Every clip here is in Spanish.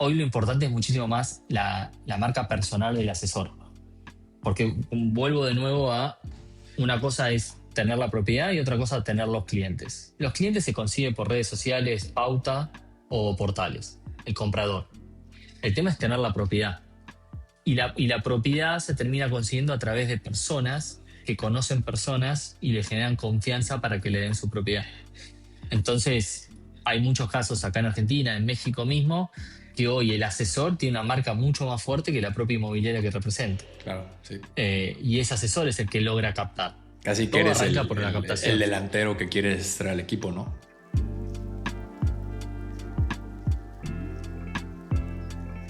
hoy lo importante es muchísimo más la marca personal del asesor. Porque vuelvo de nuevo a una cosa es tener la propiedad y otra cosa tener los clientes. Los clientes se consiguen por redes sociales, pauta o portales, el comprador. El tema es tener la propiedad. Y la propiedad se termina consiguiendo a través de personas que conocen personas y le generan confianza para que le den su propiedad. Entonces, hay muchos casos acá en Argentina, en México mismo, que hoy el asesor tiene una marca mucho más fuerte que la propia inmobiliaria que representa. Claro, sí. Y ese asesor es el que logra captar. Casi que Todo eres arranca por la el captación. delantero que quieres traer al equipo, ¿no?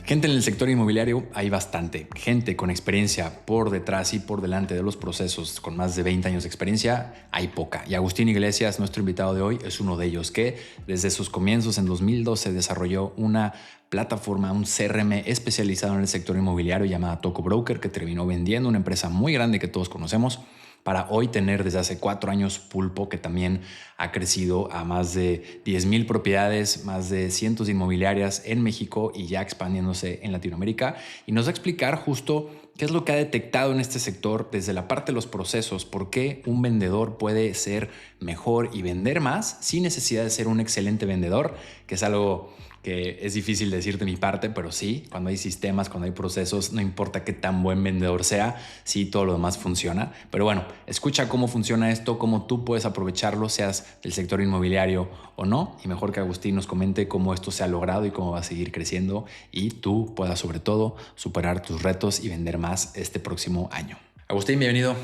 Gente en el sector inmobiliario hay bastante. Gente con experiencia por detrás y por delante de los procesos, con más de 20 años de experiencia, hay poca. Y Agustín Iglesias, nuestro invitado de hoy, es uno de ellos que desde sus comienzos en 2012 desarrolló una plataforma, un CRM especializado en el sector inmobiliario llamada Toco Broker, que terminó vendiendo una empresa muy grande que todos conocemos, para hoy tener desde hace 4 años Pulpo, que también ha crecido a más de 10,000 propiedades, más de cientos de inmobiliarias en México y ya expandiéndose en Latinoamérica. Y nos va a explicar justo qué es lo que ha detectado en este sector desde la parte de los procesos, por qué un vendedor puede ser mejor y vender más sin necesidad de ser un excelente vendedor, que es algo que es difícil decir de mi parte, pero sí, cuando hay sistemas, cuando hay procesos, no importa qué tan buen vendedor sea, sí, todo lo demás funciona. Pero bueno, escucha cómo funciona esto, cómo tú puedes aprovecharlo, seas del sector inmobiliario o no, y mejor que Agustín nos comente cómo esto se ha logrado y cómo va a seguir creciendo y tú puedas sobre todo superar tus retos y vender más este próximo año. Agustín, bienvenido.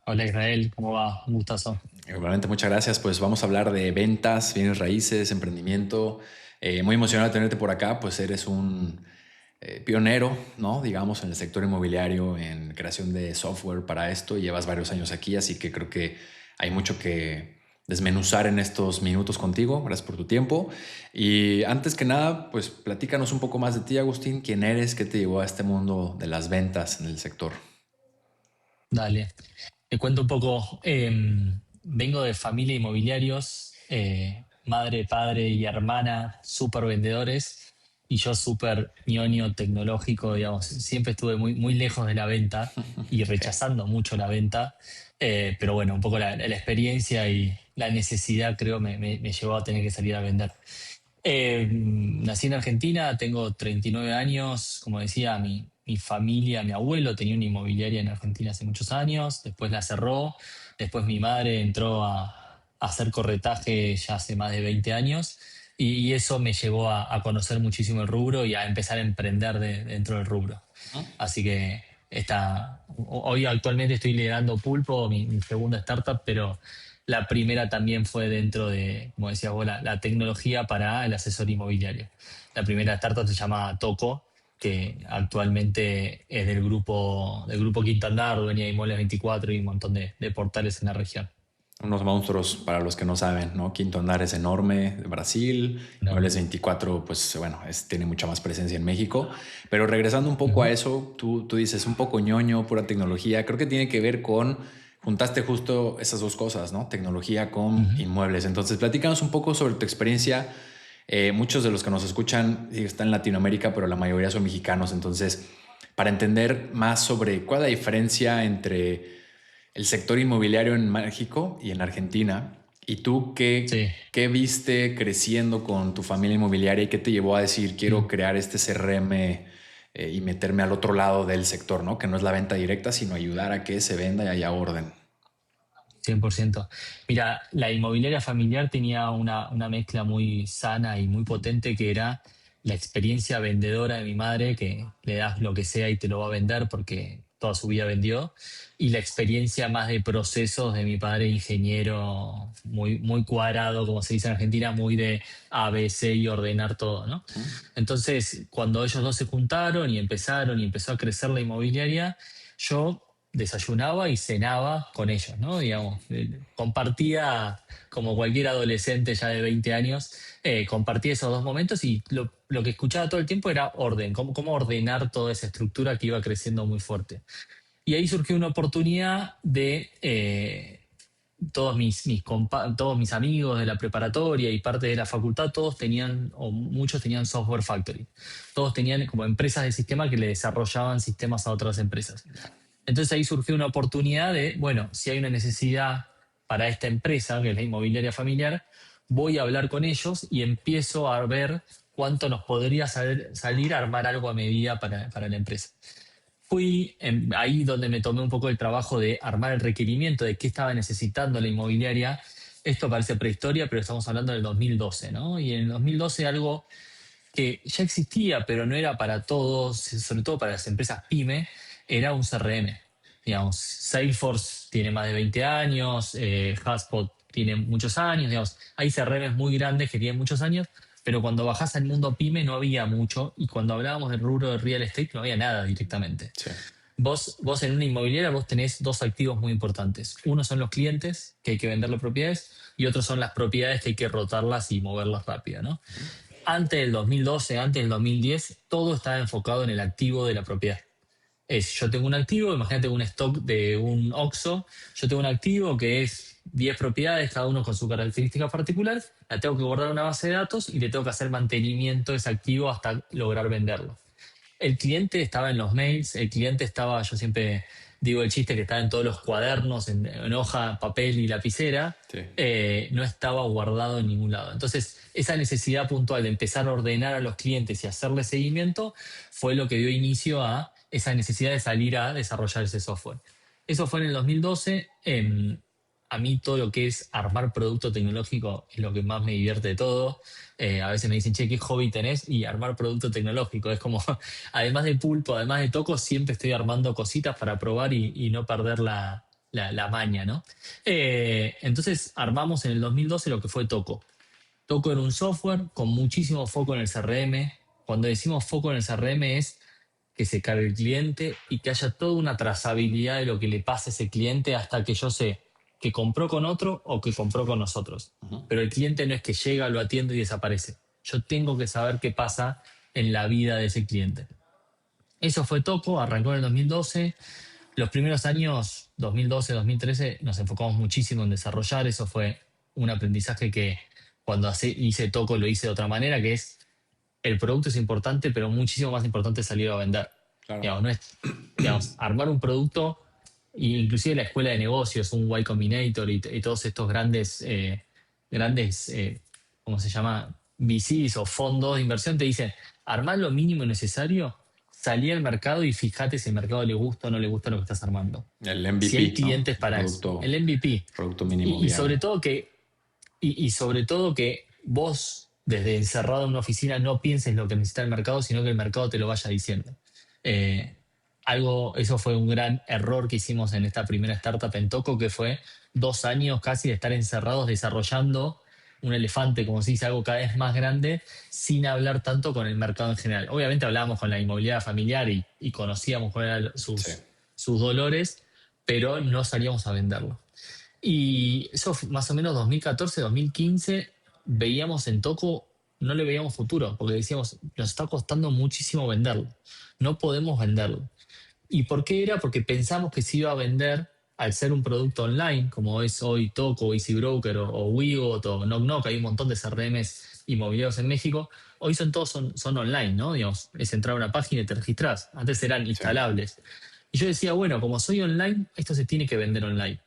Hola Israel, ¿cómo va? Un gustazo. Igualmente, muchas gracias. Pues vamos a hablar de ventas, bienes raíces, emprendimiento. Muy emocionado de tenerte por acá, pues eres un pionero, ¿no? Digamos, en el sector inmobiliario, en creación de software para esto. Llevas varios años aquí, así que creo que hay mucho que desmenuzar en estos minutos contigo. Gracias por tu tiempo. Y antes que nada, pues platícanos un poco más de ti, Agustín. ¿Quién eres? ¿Qué te llevó a este mundo de las ventas en el sector? Dale. Te cuento un poco. Vengo de familia inmobiliarios, madre, padre y hermana súper vendedores y yo súper ñoño tecnológico, digamos. Siempre estuve muy, muy lejos de la venta y Okay. rechazando mucho la venta. Pero bueno, un poco la experiencia y la necesidad creo me llevó a tener que salir a vender. Nací en Argentina, tengo 39 años, como decía, mi familia, mi abuelo tenía una inmobiliaria en Argentina hace muchos años, después la cerró, después mi madre entró a hacer corretaje ya hace más de 20 años y eso me llevó a conocer muchísimo el rubro y a empezar a emprender dentro del rubro. Así que hoy actualmente estoy liderando Pulpo, mi segunda startup, pero la primera también fue dentro de, como decías vos, la tecnología para el asesor inmobiliario. La primera startup se llama Toco, que actualmente es del grupo Quinto Andar, dueña de Inmuebles 24 y un montón de portales en la región. Unos monstruos para los que no saben, ¿no? Quinto Andar es enorme, de Brasil. Muebles Enorme. 24, pues bueno, tiene mucha más presencia en México. Pero regresando un poco a Ujú. eso, tú dices un poco ñoño, pura tecnología. Creo que tiene que ver con, juntaste justo esas dos cosas, ¿no? Tecnología con Ujú. inmuebles. Entonces, platícanos un poco sobre tu experiencia. Muchos de los que nos escuchan están en Latinoamérica, pero la mayoría son mexicanos. Entonces, para entender más sobre cuál es la diferencia entre el sector inmobiliario en México y en Argentina. ¿Y tú Sí. qué viste creciendo con tu familia inmobiliaria y qué te llevó a decir quiero Mm. crear este CRM y meterme al otro lado del sector, ¿no? Que no es la venta directa, sino ayudar a que se venda y haya orden. 100%. Mira, la inmobiliaria familiar tenía una mezcla muy sana y muy potente que era la experiencia vendedora de mi madre, que le das lo que sea y te lo va a vender porque toda su vida vendió, y la experiencia más de procesos de mi padre, ingeniero, muy, muy cuadrado, como se dice en Argentina, muy de ABC y ordenar todo, ¿no? Entonces, cuando ellos dos se juntaron y empezaron y empezó a crecer la inmobiliaria, yo desayunaba y cenaba con ellos, ¿no? Digamos, compartía, como cualquier adolescente ya de 20 años, compartía esos dos momentos y lo que escuchaba todo el tiempo era orden, cómo ordenar toda esa estructura que iba creciendo muy fuerte. Y ahí surgió una oportunidad todos mis amigos de la preparatoria y parte de la facultad, todos tenían, o muchos tenían software factory. Todos tenían como empresas de sistema que le desarrollaban sistemas a otras empresas. Entonces ahí surgió una oportunidad de, bueno, si hay una necesidad para esta empresa, que es la inmobiliaria familiar, voy a hablar con ellos y empiezo a ver cuánto nos podría salir a armar algo a medida para la empresa. Fui ahí donde me tomé un poco el trabajo de armar el requerimiento de qué estaba necesitando la inmobiliaria. Esto parece prehistoria, pero estamos hablando del 2012, ¿no? Y en el 2012 algo que ya existía, pero no era para todos, sobre todo para las empresas pyme, era un CRM. Digamos, Salesforce tiene más de 20 años, HubSpot tiene muchos años, digamos, hay CRMs muy grandes que tienen muchos años, pero cuando bajás al mundo pyme no había mucho, y cuando hablábamos del rubro de real estate no había nada directamente. Sí. Vos en una inmobiliaria vos tenés dos activos muy importantes. Uno son los clientes, que hay que vender las propiedades, y otros son las propiedades que hay que rotarlas y moverlas rápido, ¿no? Antes del 2012, antes del 2010, todo estaba enfocado en el activo de la propiedad. Yo tengo un activo, imagínate un stock de un OXXO, yo tengo un activo que es 10 propiedades, cada uno con su característica particular, la tengo que guardar en una base de datos y le tengo que hacer mantenimiento de ese activo hasta lograr venderlo. El cliente estaba en los mails, el cliente estaba, yo siempre digo el chiste que estaba en todos los cuadernos, en hoja, papel y lapicera, Sí. no estaba guardado en ningún lado. Entonces, esa necesidad puntual de empezar a ordenar a los clientes y hacerle seguimiento fue lo que dio inicio a esa necesidad de salir a desarrollar ese software. Eso fue en el 2012. A mí todo lo que es armar producto tecnológico es lo que más me divierte de todo. A veces me dicen, che, ¿qué hobby tenés? Y armar producto tecnológico. Es como, además de pulpo, además de toco, siempre estoy armando cositas para probar y no perder la maña, ¿no? Entonces armamos en el 2012 lo que fue Toco. Toco era un software con muchísimo foco en el CRM. Cuando decimos foco en el CRM es que se cargue el cliente y que haya toda una trazabilidad de lo que le pasa a ese cliente hasta que yo sé que compró con otro o que compró con nosotros. Pero el cliente no es que llega, lo atiende y desaparece. Yo tengo que saber qué pasa en la vida de ese cliente. Eso fue Toco, arrancó en el 2012. Los primeros años, 2012, 2013, nos enfocamos muchísimo en desarrollar. Eso fue un aprendizaje que cuando hice Toco lo hice de otra manera, que es el producto es importante, pero muchísimo más importante es salir a vender. Claro. Digamos, no es, digamos, armar un producto, e inclusive la escuela de negocios, un Y Combinator y todos estos grandes, ¿cómo se llama? VCs o fondos de inversión te dicen, armar lo mínimo necesario, salí al mercado y fíjate si el mercado le gusta o no le gusta lo que estás armando. El MVP, Si hay clientes ¿no? para eso. El MVP. Producto mínimo Y sobre todo que vos, desde encerrado en una oficina, no pienses lo que necesita el mercado, sino que el mercado te lo vaya diciendo. Eso fue un gran error que hicimos en esta primera startup en Toco, que fue 2 años casi de estar encerrados desarrollando un elefante, como se dice, algo cada vez más grande, sin hablar tanto con el mercado en general. Obviamente hablábamos con la inmobiliaria familiar y conocíamos cuáles eran sus dolores, pero no salíamos a venderlo. Y eso más o menos 2014, 2015, veíamos en Toco, no le veíamos futuro, porque decíamos, nos está costando muchísimo venderlo, no podemos venderlo. ¿Y por qué era? Porque pensamos que se iba a vender al ser un producto online, como es hoy Toco, Easy Broker o Wigot o Knock Knock, hay un montón de CRMs inmobiliarios en México, hoy son online, ¿no? Digamos, es entrar a una página y te registrás, antes eran instalables. Y yo decía, bueno, como soy online, esto se tiene que vender online.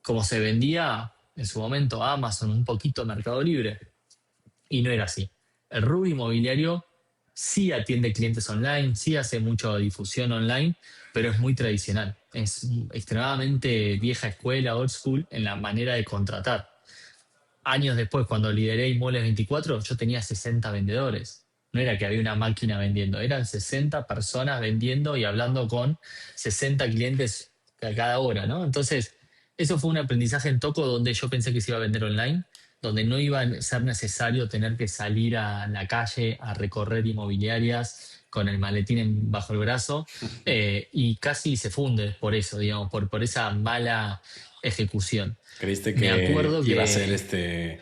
Como se vendía en su momento Amazon, un poquito Mercado Libre, y no era así. El rubro inmobiliario sí atiende clientes online, sí hace mucha difusión online, pero es muy tradicional. Es extremadamente vieja escuela, old school, en la manera de contratar. Años después, cuando lideré Inmuebles 24, yo tenía 60 vendedores. No era que había una máquina vendiendo, eran 60 personas vendiendo y hablando con 60 clientes a cada hora, ¿no? Entonces, eso fue un aprendizaje en Toco donde yo pensé que se iba a vender online, donde no iba a ser necesario tener que salir a la calle a recorrer inmobiliarias con el maletín bajo el brazo, y casi se funde por eso, digamos, por esa mala ejecución. ¿Creíste Me acuerdo que iba a que ser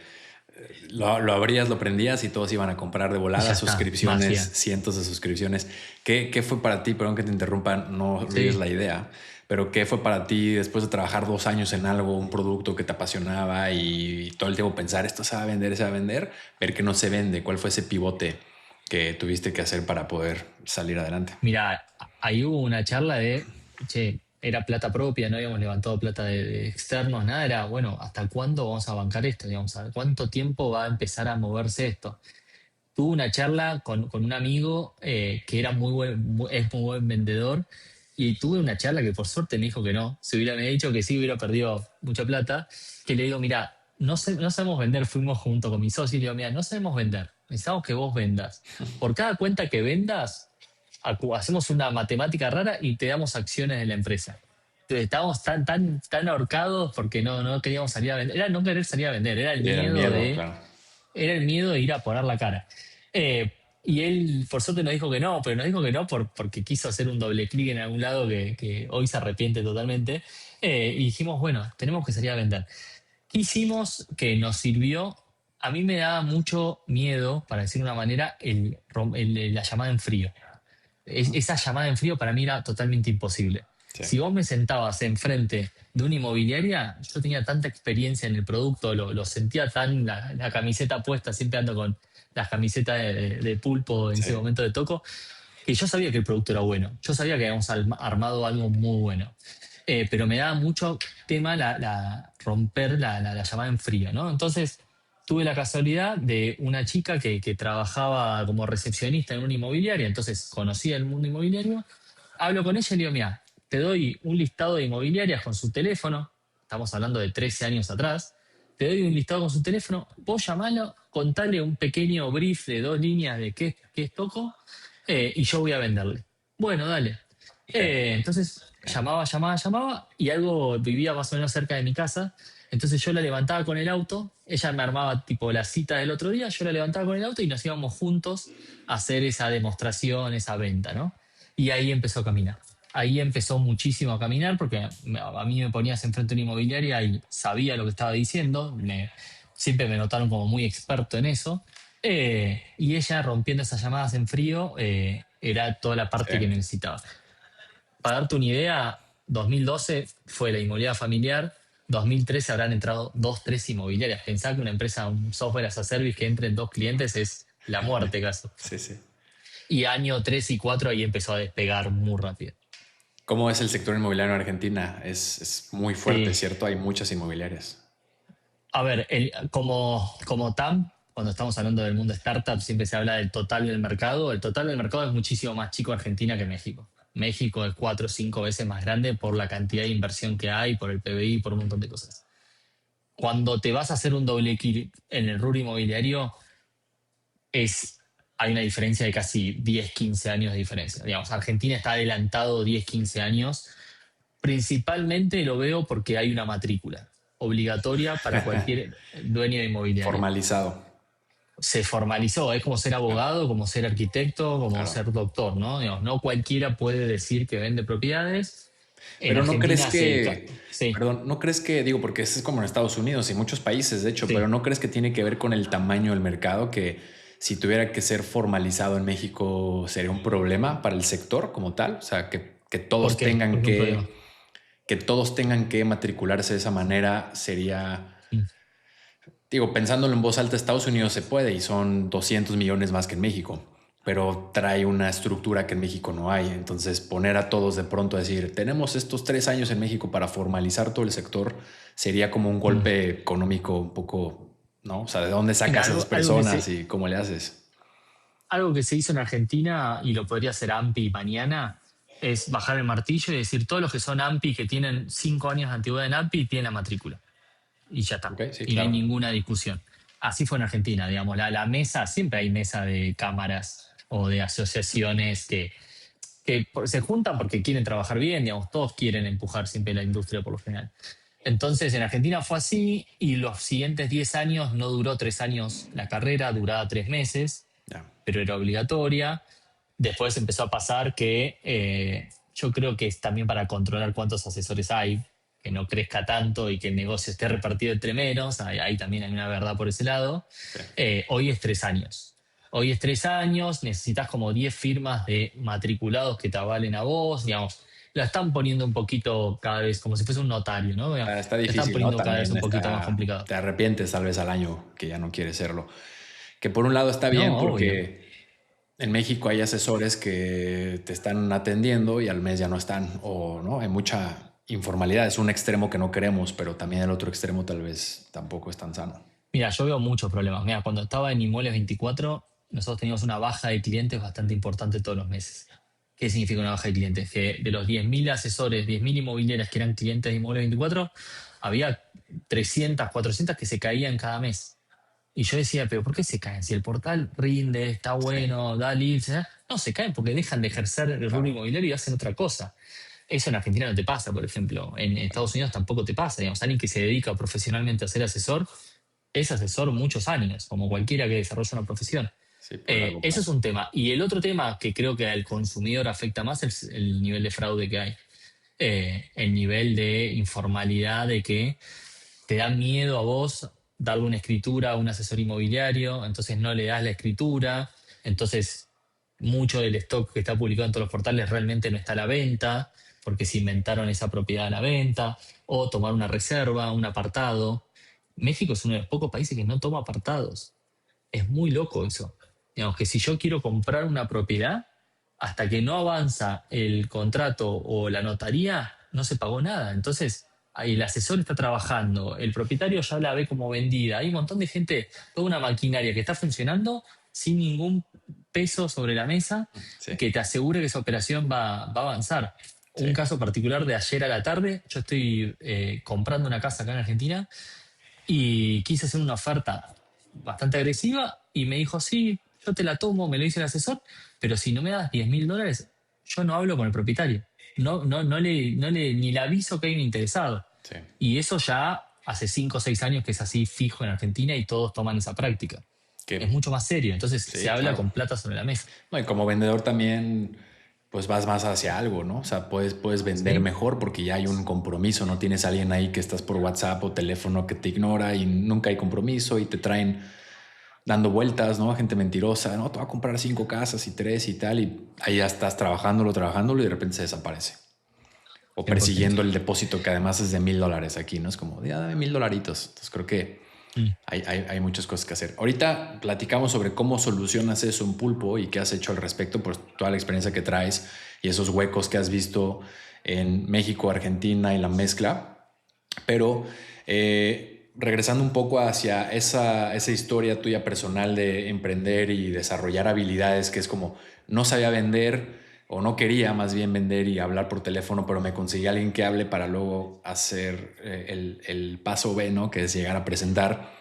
lo abrías, lo prendías y todos iban a comprar de volada ya está, suscripciones, magia. cientos de suscripciones? ¿Qué fue para ti? Perdón que te interrumpa, no olvides Sí, la idea. Pero ¿qué fue para ti después de trabajar 2 años en algo, un producto que te apasionaba y todo el tiempo pensar, esto se va a vender, se va a vender, ver que no se vende? ¿Cuál fue ese pivote que tuviste que hacer para poder salir adelante? Mira, ahí hubo una charla de, che, era plata propia, no habíamos levantado plata de externos, nada, era, bueno, ¿hasta cuándo vamos a bancar esto? Digamos, ¿cuánto tiempo va a empezar a moverse esto? Tuve una charla con un amigo que era es muy buen vendedor y tuve una charla que por suerte me dijo que no. Si hubiera me dicho que sí, hubiera perdido mucha plata. Que le digo, mira, no sabemos vender. Fuimos junto con mi socio y le digo, mira, no sabemos vender. Necesitamos que vos vendas. Por cada cuenta que vendas, hacemos una matemática rara y te damos acciones de la empresa. Entonces, estábamos tan ahorcados porque no queríamos salir a vender. Era no querer salir a vender, Era el miedo, claro. era el miedo de ir a poner la cara. Eh, y él, por suerte, nos dijo que no, pero nos dijo que no porque quiso hacer un doble clic en algún lado que hoy se arrepiente totalmente. Y dijimos, bueno, tenemos que salir a vender. ¿Qué hicimos que nos sirvió? A mí me daba mucho miedo, para decir de una manera, la llamada en frío. Esa llamada en frío para mí era totalmente imposible. Sí. Si vos me sentabas enfrente de una inmobiliaria, yo tenía tanta experiencia en el producto, lo sentía tan, la camiseta puesta, siempre ando con las camisetas de pulpo en ese Sí. momento de toco, que yo sabía que el producto era bueno. Yo sabía que habíamos armado algo muy bueno. Pero me daba mucho tema romper la llamada en frío, ¿no? Entonces tuve la casualidad de una chica que trabajaba como recepcionista en una inmobiliaria, entonces conocía el mundo inmobiliario. Hablo con ella y le digo, mira, te doy un listado de inmobiliarias con su teléfono, estamos hablando de 13 años atrás, te doy un listado con su teléfono, vos llamalo, contale un pequeño brief de 2 líneas de qué es Toco, y yo voy a venderle. Bueno, dale. Entonces llamaba y algo vivía más o menos cerca de mi casa. Entonces yo la levantaba con el auto, ella me armaba tipo la cita del otro día, yo la levantaba con el auto y nos íbamos juntos a hacer esa demostración, esa venta, ¿no? Y ahí empezó a caminar. Ahí empezó muchísimo a caminar porque a mí me ponías enfrente de una inmobiliaria y sabía lo que estaba diciendo, siempre me notaron como muy experto en eso. Y ella rompiendo esas llamadas en frío era toda la parte que Sí. necesitaba. Para darte una idea, 2012 fue la inmobiliaria familiar, 2013 habrán entrado 2, 3 inmobiliarias. Pensá que una empresa, un software as a service que entren 2 clientes es la muerte, caso. Sí, sí. Y año 3 y 4 ahí empezó a despegar muy rápido. ¿Cómo es el sector inmobiliario en Argentina? Es muy fuerte, Sí. ¿cierto? Hay muchas inmobiliarias. A ver, como TAM, cuando estamos hablando del mundo startup, siempre se habla del total del mercado. El total del mercado es muchísimo más chico Argentina que México. México es 4 o 5 veces más grande por la cantidad de inversión que hay, por el PBI, por un montón de cosas. Cuando te vas a hacer un doble clic en el rubro inmobiliario, hay una diferencia de casi 10, 15 años de diferencia. Digamos, Argentina está adelantado 10, 15 años. Principalmente lo veo porque hay una matrícula obligatoria para cualquier dueño de inmobiliaria. Formalizado. Se formalizó, es como ser Claro, abogado, como ser arquitecto, como claro. ser doctor, ¿no? Digamos, no cualquiera puede decir que vende propiedades. En Pero no crees Argentina sí, que, sí. perdón, no crees que, digo, porque eso es como en Estados Unidos y muchos países, de hecho, pero Sí. no crees que tiene que ver con el tamaño del mercado, que si tuviera que ser formalizado en México sería un problema para el sector como tal, o sea, que ¿Por todos qué? tengan Porque un problema. que todos tengan que matricularse de esa manera sería, Mm. digo, pensándolo en voz alta, Estados Unidos se puede y son 200 millones más que en México, pero trae una estructura que en México no hay. Entonces, poner a todos de pronto a decir, tenemos estos 3 años en México para formalizar todo el sector, sería como un Mm. golpe económico un poco, ¿no? O sea, ¿de dónde Mira, sacas a esas personas y cómo le haces? algo que se hizo en Argentina y lo podría hacer AMPI mañana es bajar el martillo y decir todos los que son AMPI que tienen 5 años de antigüedad en AMPI tienen la matrícula. Y ya está. Ok, sí, Y no hay claro. ninguna discusión. Así fue en Argentina, digamos. La mesa, siempre hay mesa de cámaras o de asociaciones que se juntan porque quieren trabajar bien, digamos. Todos quieren empujar siempre la industria por lo general. Entonces en Argentina fue así y los siguientes 10 años no duró 3 años la carrera, duraba 3 meses, Ya. pero era obligatoria. Después empezó a pasar que yo creo que es también para controlar cuántos asesores hay, que no crezca tanto y que el negocio esté repartido entre menos. Ahí también hay una verdad por ese lado. Sí. Hoy es 3 años. Hoy es 3 años, necesitas como 10 firmas de matriculados que te avalen a vos, digamos. la están poniendo un poquito cada vez, como si fuese un notario, ¿no? La Está están difícil, ¿no? poniendo cada vez También un poquito más está, complicado. te arrepientes tal vez al año que ya no quieres serlo. Que por un lado está bien No, obvio. porque en México hay asesores que te están atendiendo y al mes ya no están, o no, hay mucha informalidad. Es un extremo que no queremos, pero también el otro extremo tal vez tampoco es tan sano. Mira, yo veo muchos problemas. Mira, cuando estaba en Inmuebles 24, nosotros teníamos una baja de clientes bastante importante todos los meses. ¿Qué significa una baja de clientes? Que de los 10.000 asesores, 10.000 inmobiliarias que eran clientes de Inmuebles 24, había 300, 400 que se caían cada mes. Y yo decía, pero ¿por qué se caen? Si el portal rinde, está Sí, bueno, da leads, ¿eh? No, se caen porque dejan de ejercer el rubro claro. inmobiliario y hacen otra cosa. Eso en Argentina no te pasa, por ejemplo. En Estados Unidos tampoco te pasa. Digamos, alguien que se dedica profesionalmente a ser asesor es asesor muchos años, como cualquiera que desarrolla una profesión. Sí, por largo Eso es plazo. un tema. Y el otro tema que creo que al consumidor afecta más es el nivel de fraude que hay. El nivel de informalidad de que te da miedo a vos darle una escritura a un asesor inmobiliario, entonces no le das la escritura, entonces mucho del stock que está publicado en todos los portales realmente no está a la venta, porque se inventaron esa propiedad a la venta, o tomar una reserva, un apartado. México es uno de los pocos países que no toma apartados. Es muy loco eso. Digamos que si yo quiero comprar una propiedad, hasta que no avanza el contrato o la notaría, no se pagó nada. Entonces, ahí el asesor está trabajando, el propietario ya la ve como vendida. Hay un montón de gente, toda una maquinaria que está funcionando sin ningún peso sobre la mesa Sí, que te asegure que esa operación va a avanzar. sí. Un caso particular de ayer a la tarde, yo estoy comprando una casa acá en Argentina y quise hacer una oferta bastante agresiva y me dijo, sí, yo te la tomo, me lo dice el asesor, pero si no me das $10.000, yo no hablo con el propietario. No le ni le aviso que hay un interesado. Sí, Y eso ya hace 5 o 6 años que es así fijo en Argentina y todos toman esa práctica. Es que, mucho más serio, entonces se sí, habla claro. con plata sobre la mesa. No, y como vendedor también, pues vas más hacia algo, ¿no? O sea, puedes vender ¿Sí? mejor porque ya hay un compromiso, no tienes a alguien ahí que estás por WhatsApp o teléfono que te ignora y nunca hay compromiso y te traen dando vueltas, ¿no? Gente mentirosa, ¿no? Te va a comprar 5 casas y 3 y tal, y ahí ya estás trabajándolo y de repente se desaparece. O 100%. persiguiendo el depósito que además es de $1,000 aquí, ¿no? Es como, ya dame $1,000. Entonces creo que Mm. hay muchas cosas que hacer. Ahorita platicamos sobre cómo solucionas eso en Pulpo y qué has hecho al respecto, por toda la experiencia que traes y esos huecos que has visto en México, Argentina y la mezcla. Pero regresando un poco hacia esa historia tuya personal de emprender y desarrollar habilidades, que es como no sabía vender o no quería más bien vender y hablar por teléfono, pero me conseguí a alguien que hable para luego hacer el paso B, ¿no? Que es llegar a presentar.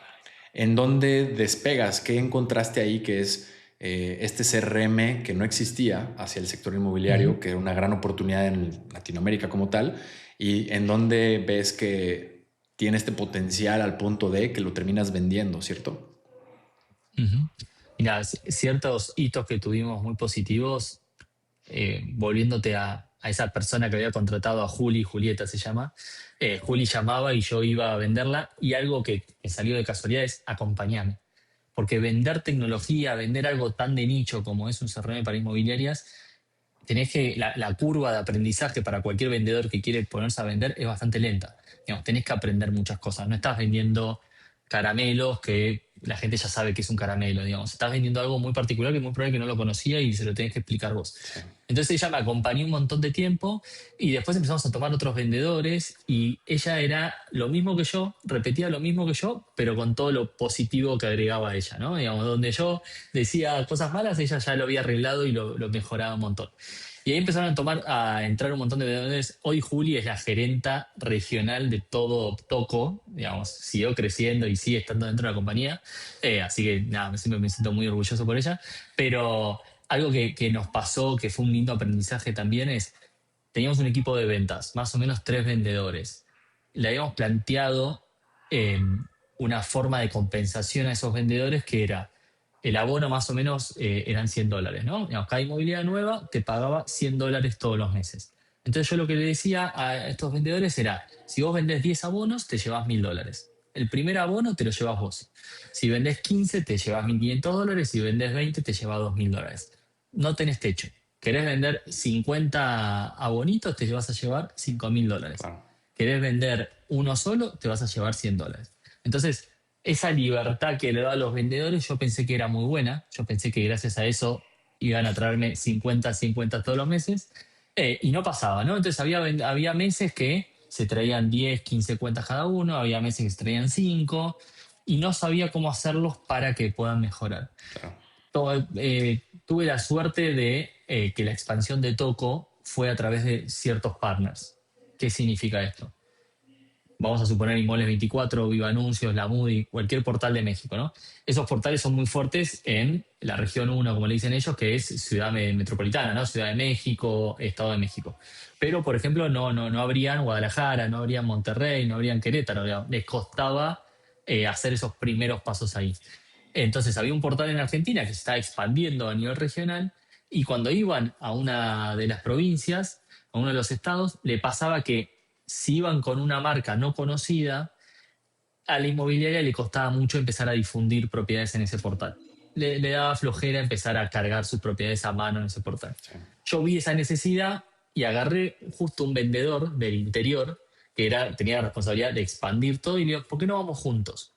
¿En dónde despegas? ¿Qué encontraste ahí que es este CRM que no existía hacia el sector Ujú. inmobiliario, que era una gran oportunidad en Latinoamérica como tal? ¿Y en dónde ves que tiene este potencial al punto de que lo terminas vendiendo, cierto? Ujú. Mira, ciertos hitos que tuvimos muy positivos, volviéndote a esa persona que había contratado a Juli, Julieta se llama, Juli llamaba y yo iba a venderla y algo que me salió de casualidad es acompañarme. Porque vender tecnología, vender algo tan de nicho como es un CRM para inmobiliarias, tenés que, la curva de aprendizaje para cualquier vendedor que quiere ponerse a vender es bastante lenta. Digamos, tenés que aprender muchas cosas. No estás vendiendo caramelos que la gente ya sabe que es un caramelo, digamos. Estás vendiendo algo muy particular que es muy probable que no lo conocía y se lo tenés que explicar vos. Sí, Entonces ella me acompañó un montón de tiempo y después empezamos a tomar otros vendedores y ella era lo mismo que yo, repetía lo mismo que yo, pero con todo lo positivo que agregaba ella, ¿no? Digamos, donde yo decía cosas malas, ella ya lo había arreglado y lo mejoraba un montón. Y ahí empezaron a entrar un montón de vendedores. Hoy Juli es la gerenta regional de todo Toco, digamos, siguió creciendo y sigue estando dentro de la compañía. Así que nada, siempre me siento muy orgulloso por ella. Pero algo que nos pasó, que fue un lindo aprendizaje también, es, teníamos un equipo de ventas, más o menos 3 vendedores. Le habíamos planteado eh, una forma de compensación a esos vendedores que era, el abono más o menos eran $100, ¿no? Digamos, cada inmobiliaria nueva te pagaba $100 todos los meses. Entonces yo lo que le decía a estos vendedores era, si vos vendés 10 abonos, te llevas $1.000. El primer abono te lo llevas vos. Si vendés 15, te llevas $1.500. Si vendés 20, te llevas $2.000. No tenés techo. ¿Querés vender 50 abonitos? Te vas a llevar $5.000. Claro. ¿Querés vender uno solo? Te vas a llevar $100. Entonces, esa libertad que le da a los vendedores, yo pensé que era muy buena. Yo pensé que gracias a eso iban a traerme 50 todos los meses. Y no pasaba, ¿no? Entonces había meses que se traían 10, 15 cuentas cada uno, había meses que se traían 5 y no sabía cómo hacerlos para que puedan mejorar. Claro. Tuve la suerte de que la expansión de Toco fue a través de ciertos partners. ¿Qué significa esto? Vamos a suponer Inmuebles 24, Viva Anuncios, La Moody, cualquier portal de México, ¿no? Esos portales son muy fuertes en la región 1, como le dicen ellos, que es ciudad metropolitana, ¿no? Ciudad de México, Estado de México. Pero, por ejemplo, no habrían Guadalajara, no habrían Monterrey, no habrían Querétaro, digamos. Les costaba hacer esos primeros pasos ahí. Entonces había un portal en Argentina que se estaba expandiendo a nivel regional y cuando iban a una de las provincias, a uno de los estados, le pasaba que si iban con una marca no conocida, a la inmobiliaria le costaba mucho empezar a difundir propiedades en ese portal. Le daba flojera empezar a cargar sus propiedades a mano en ese portal. Sí. Yo vi esa necesidad y agarré justo un vendedor del interior que tenía la responsabilidad de expandir todo y le digo, ¿por qué no vamos juntos?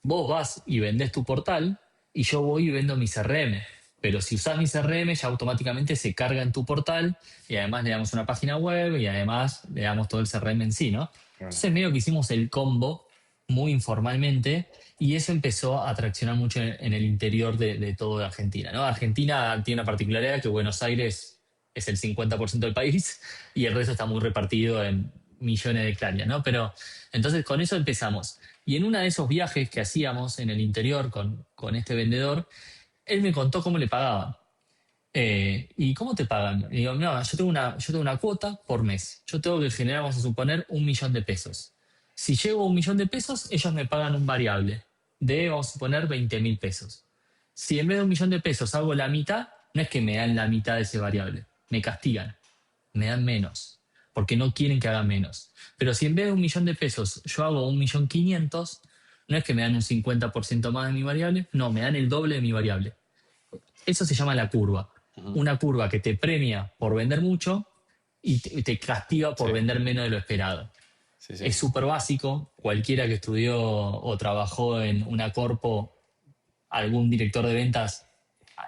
Vos vas y vendés tu portal y yo voy y vendo mi CRM. Pero si usás mi CRM, ya automáticamente se carga en tu portal y además le damos una página web y además le damos todo el CRM en sí, ¿no? Claro. Entonces medio que hicimos el combo muy informalmente y eso empezó a traccionar mucho en el interior de toda Argentina, ¿no? Argentina tiene una particularidad que Buenos Aires es el 50% del país y el resto está muy repartido en millones de hectáreas, ¿no? Pero entonces con eso empezamos. Y en uno de esos viajes que hacíamos en el interior con este vendedor, él me contó cómo le pagaban. ¿Y cómo te pagan? Y digo, no, yo tengo una cuota por mes. Yo tengo que generar, vamos a suponer, 1.000.000 de pesos. Si llego a 1.000.000 de pesos, ellos me pagan un variable de, vamos a suponer, 20.000 pesos. Si en vez de 1.000.000 de pesos hago la mitad, no es que me dan la mitad de ese variable, me castigan, me dan menos, porque no quieren que haga menos. Pero si en vez de 1.000.000 de pesos yo hago 1.500.000, no es que me dan un 50% más de mi variable, no, me dan el doble de mi variable. Eso se llama la curva. Una curva que te premia por vender mucho y te castiga por Sí. vender menos de lo esperado. Sí, sí. Es súper básico. Cualquiera que estudió o trabajó en una corpo, algún director de ventas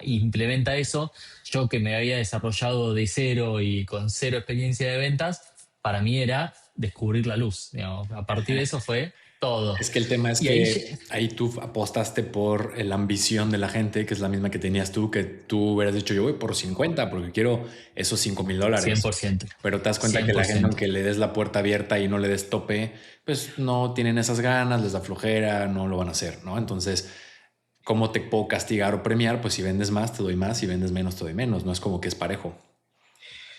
implementa eso. Yo que me había desarrollado de cero y con cero experiencia de ventas, para mí era descubrir la luz. Digamos. A partir de eso fue todo. Es que el tema es Y ahí que ahí tú apostaste por la ambición de la gente, que es la misma que tenías tú, que tú hubieras dicho yo voy por 50 porque quiero esos $5,000. 100%. Pero te das cuenta que la gente, 100%. aunque le des la puerta abierta y no le des tope, pues no tienen esas ganas, les da flojera, no lo van a hacer, ¿no? Entonces, ¿cómo te puedo castigar o premiar? Pues si vendes más, te doy más, si vendes menos, te doy menos. No es como que es parejo.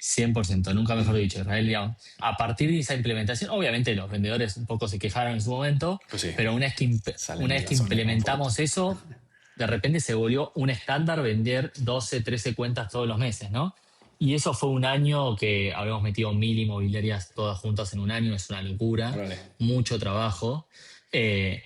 100%, nunca mejor dicho, Israel. Digamos. A partir de esa implementación, obviamente los vendedores un poco se quejaron en su momento, Pues sí, pero salen una de vez la que zona de confort. implementamos eso, de repente se volvió un estándar vender 12, 13 cuentas todos los meses, ¿no? Y eso fue un año que habíamos metido 1.000 inmobiliarias todas juntas en un año, es una locura, Órale. mucho trabajo. Eh,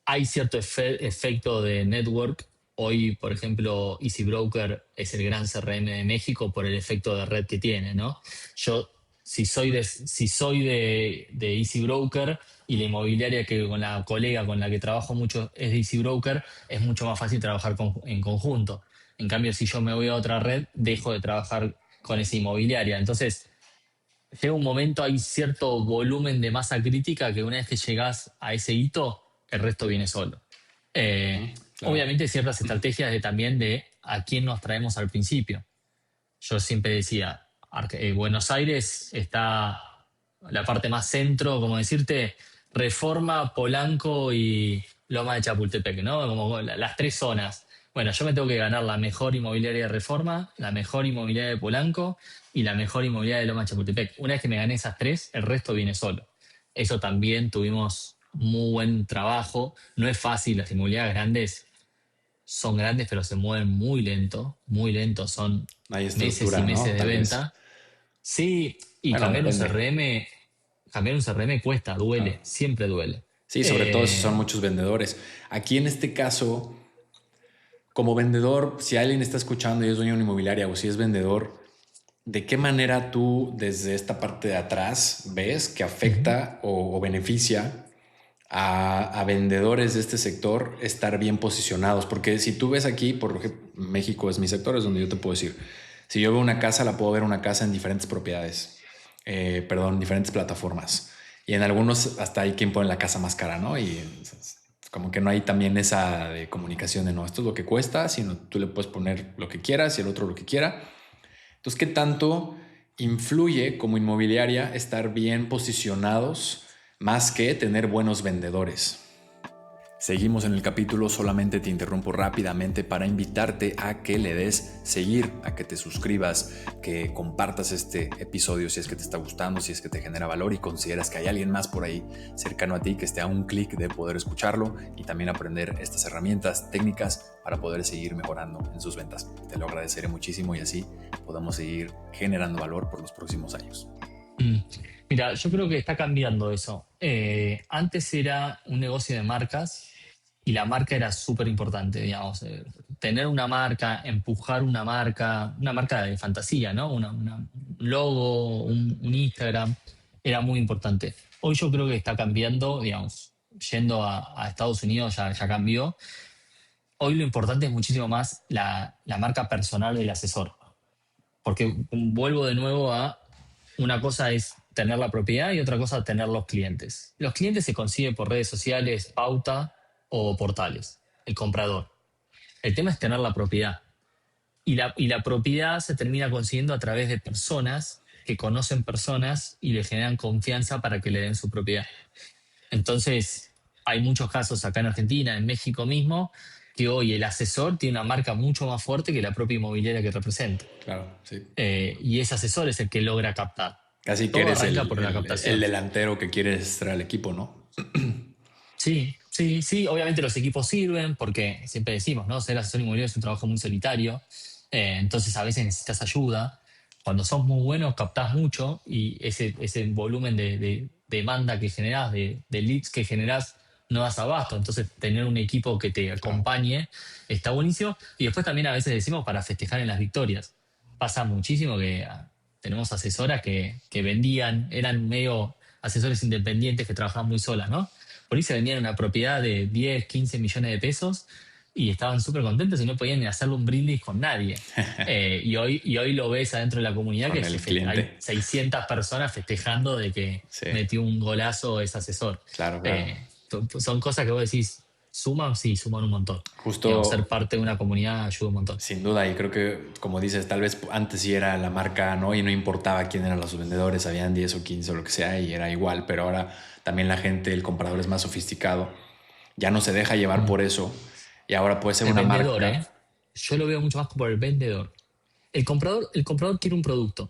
Hay cierto efecto de network. Hoy, por ejemplo, Easy Broker es el gran CRM de México por el efecto de red que tiene, ¿no? Yo, si soy de Easy Broker y la inmobiliaria que con la colega con la que trabajo mucho es de Easy Broker, es mucho más fácil trabajar en conjunto. En cambio, si yo me voy a otra red, dejo de trabajar con esa inmobiliaria. Entonces, llega un momento, hay cierto volumen de masa crítica que una vez que llegás a ese hito, el resto viene solo. Claro. Obviamente ciertas estrategias también de a quién nos traemos al principio. Yo siempre decía, Buenos Aires está la parte más centro, como decirte, Reforma, Polanco y Loma de Chapultepec, ¿no? Como las tres zonas. Bueno, yo me tengo que ganar la mejor inmobiliaria de Reforma, la mejor inmobiliaria de Polanco y la mejor inmobiliaria de Loma de Chapultepec. Una vez que me gané esas tres, el resto viene solo. Eso también tuvimos muy buen trabajo. No es fácil, las inmobiliarias grandes son grandes, pero se mueven muy lento, son Hay meses y estructura, ¿no? meses de Tal vez. venta. Sí, y Bueno, depende. cambiar un CRM cuesta, Claro. duele, siempre duele. Sí, sobre todo si son Eh, muchos vendedores. Aquí en este caso, como vendedor, si alguien está escuchando y es dueño de una inmobiliaria o si es vendedor, ¿De qué manera tú desde esta parte de atrás ves que afecta o beneficia a vendedores de este sector estar bien posicionados? Porque si tú ves aquí, por ejemplo, México es mi sector, es donde yo te puedo decir, si yo veo una casa, la puedo ver una casa en diferentes propiedades, diferentes plataformas. Y en algunos hasta hay quien pone la casa más cara, ¿no? Y como que no hay también esa de comunicación de no, esto es lo que cuesta, sino tú le puedes poner lo que quieras y el otro lo que quiera. Entonces, ¿qué tanto influye como inmobiliaria estar bien posicionados más que tener buenos vendedores? Seguimos en el capítulo, solamente te interrumpo rápidamente para invitarte a que le des seguir, a que te suscribas, que compartas este episodio si es que te está gustando, si es que te genera valor y consideras que hay alguien más por ahí cercano a ti que esté a un clic de poder escucharlo y también aprender estas herramientas técnicas para poder seguir mejorando en sus ventas. Te lo agradeceré muchísimo y así podamos seguir generando valor por los próximos años. Mm. Mira, yo creo que está cambiando eso. Antes era un negocio de marcas y la marca era súper importante, digamos. Tener una marca, empujar una marca de fantasía, ¿no? Un logo, un Instagram, era muy importante. Hoy yo creo que está cambiando, digamos, yendo a Estados Unidos ya cambió. Hoy lo importante es muchísimo más la marca personal del asesor. Porque vuelvo de nuevo a una cosa es tener la propiedad y otra cosa tener los clientes. Los clientes se consiguen por redes sociales, pauta o portales, el comprador. El tema es tener la propiedad. Y la propiedad se termina consiguiendo a través de personas que conocen personas y le generan confianza para que le den su propiedad. Entonces, hay muchos casos acá en Argentina, en México mismo, que hoy el asesor tiene una marca mucho más fuerte que la propia inmobiliaria que representa. Claro, sí. Y ese asesor es el que logra captar. Casi que Todo eres arranca por la el captación. delantero que quieres traer al equipo, ¿no? Sí, sí, sí. Obviamente los equipos sirven porque siempre decimos, ¿no? Ser asesor inmobiliario es un trabajo muy solitario. Entonces a veces necesitas ayuda. Cuando sos muy bueno, captás mucho y ese volumen de demanda que generás, de leads que generás, no das abasto. Entonces tener un equipo que te Claro. acompañe está buenísimo. Y después también a veces decimos para festejar en las victorias. Pasa muchísimo que tenemos asesoras que vendían, eran medio asesores independientes que trabajaban muy solas, ¿no? Por ahí se vendían una propiedad de 10, 15 millones de pesos y estaban súper contentos y no podían ni hacerle un brindis con nadie. Y hoy lo ves adentro de la comunidad Con que el hay cliente. 600 personas festejando de que Sí, metió un golazo ese asesor. claro, claro. Son cosas que vos decís, ¿suman? Sí, suman un montón. Digamos, ser Justo, parte de una comunidad ayuda un montón. sin duda, y creo que, como dices, tal vez antes sí era la marca, ¿no? Y no importaba quién eran los vendedores, habían 10 o 15 o lo que sea, y era igual, pero ahora también la gente, el comprador es más sofisticado, ya no se deja llevar Mm. por eso, y ahora puede ser El una vendedor, ¿eh? marca. Yo lo veo mucho más como el vendedor. El comprador quiere un producto.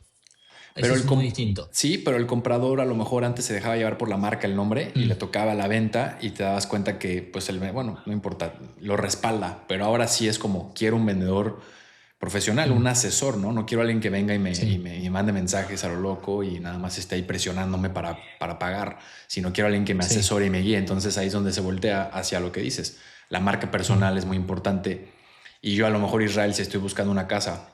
Pero Eso es muy distinto. sí, pero el comprador a lo mejor antes se dejaba llevar por la marca, el nombre, y le Mm, tocaba la venta y te dabas cuenta que, pues, bueno, no importa, lo respalda. Pero ahora sí es como, quiero un vendedor profesional, un mm, asesor, ¿no? No quiero a alguien que venga sí, y mande mensajes a lo loco y nada más esté ahí presionándome para pagar, sino quiero a alguien que me sí. asesore y me guíe. Entonces ahí es donde se voltea hacia lo que dices. La marca Mm, personal es muy importante. Y yo a lo mejor, Israel, si estoy buscando una casa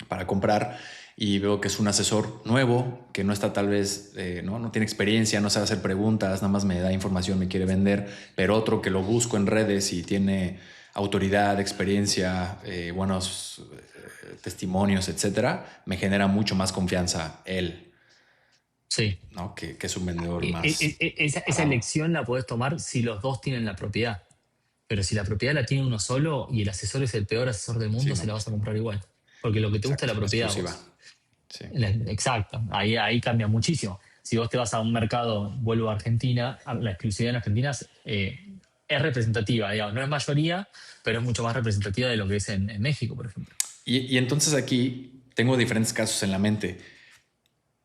para comprar y veo que es un asesor nuevo, que no está tal vez, no tiene experiencia, no sabe hacer preguntas, nada más me da información, me quiere vender, pero otro que lo busco en redes y tiene autoridad, experiencia, buenos testimonios, etcétera, me genera mucho más confianza él, sí. ¿no? Que es un vendedor más Esa preparado. elección la podés tomar si los dos tienen la propiedad. Pero si la propiedad la tiene uno solo y el asesor es el peor asesor del Sí, mundo, se no, la vas pues, a comprar igual. Porque lo que te gusta es exacto, la la propiedad a exclusiva. vos. Sí. Exacto, ahí cambia muchísimo. Si vos te vas a un mercado, vuelvo a Argentina, la exclusividad en Argentina es representativa, digamos, no es mayoría, pero es mucho más representativa de lo que es en México, por ejemplo. Y entonces aquí tengo diferentes casos en la mente.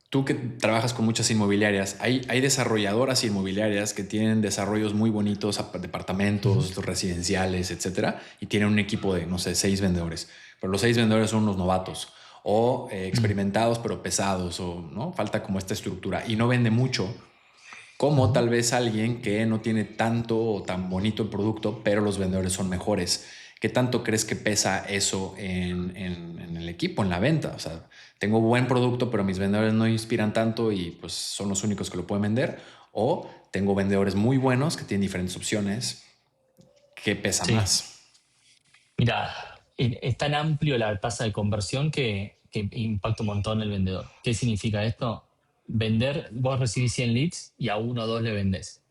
Tú que trabajas con muchas inmobiliarias, hay desarrolladoras inmobiliarias que tienen desarrollos muy bonitos, Ujú. departamentos residenciales, etcétera, y tienen un equipo de, no sé, 6 vendedores. Pero los 6 vendedores son unos novatos o Mm, experimentados pero pesados, o no falta como esta estructura y no vende mucho. Como ujú. tal vez alguien que no tiene tanto o tan bonito el producto, pero los vendedores son mejores. ¿Qué tanto crees que pesa eso en el equipo, en la venta? O sea, tengo buen producto, pero mis vendedores no inspiran tanto y pues son los únicos que lo pueden vender. O tengo vendedores muy buenos que tienen diferentes opciones. ¿Qué pesa Sí. más? Mira, es tan amplio la tasa de conversión que impacta un montón el vendedor. ¿Qué significa esto? Vender, vos recibís 100 leads y a uno o dos le vendés.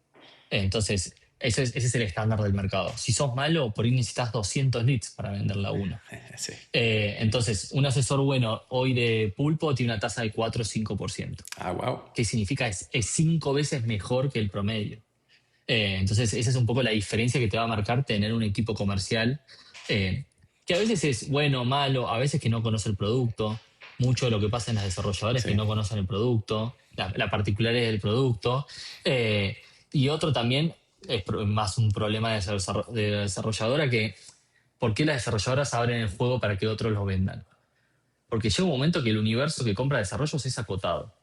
Entonces, ese es el estándar del mercado. Si sos malo, por ahí necesitas 200 leads para venderle a uno. Sí. Entonces, un asesor bueno hoy de pulpo tiene una tasa de 4 o 5%. Ah, wow. ¿Qué significa? Es 5 veces mejor que el promedio. Entonces, esa es un poco la diferencia que te va a marcar tener un equipo comercial eh, que a veces es bueno o malo, a veces que no conoce el producto. Mucho de lo que pasa en las desarrolladoras es que Sí. no conocen el producto, la particularidad del producto. Eh, y otro también es más un problema de la desarrolladora que ¿por qué las desarrolladoras abren el juego para que otros lo vendan? Porque llega un momento que el universo que compra desarrollos es acotado.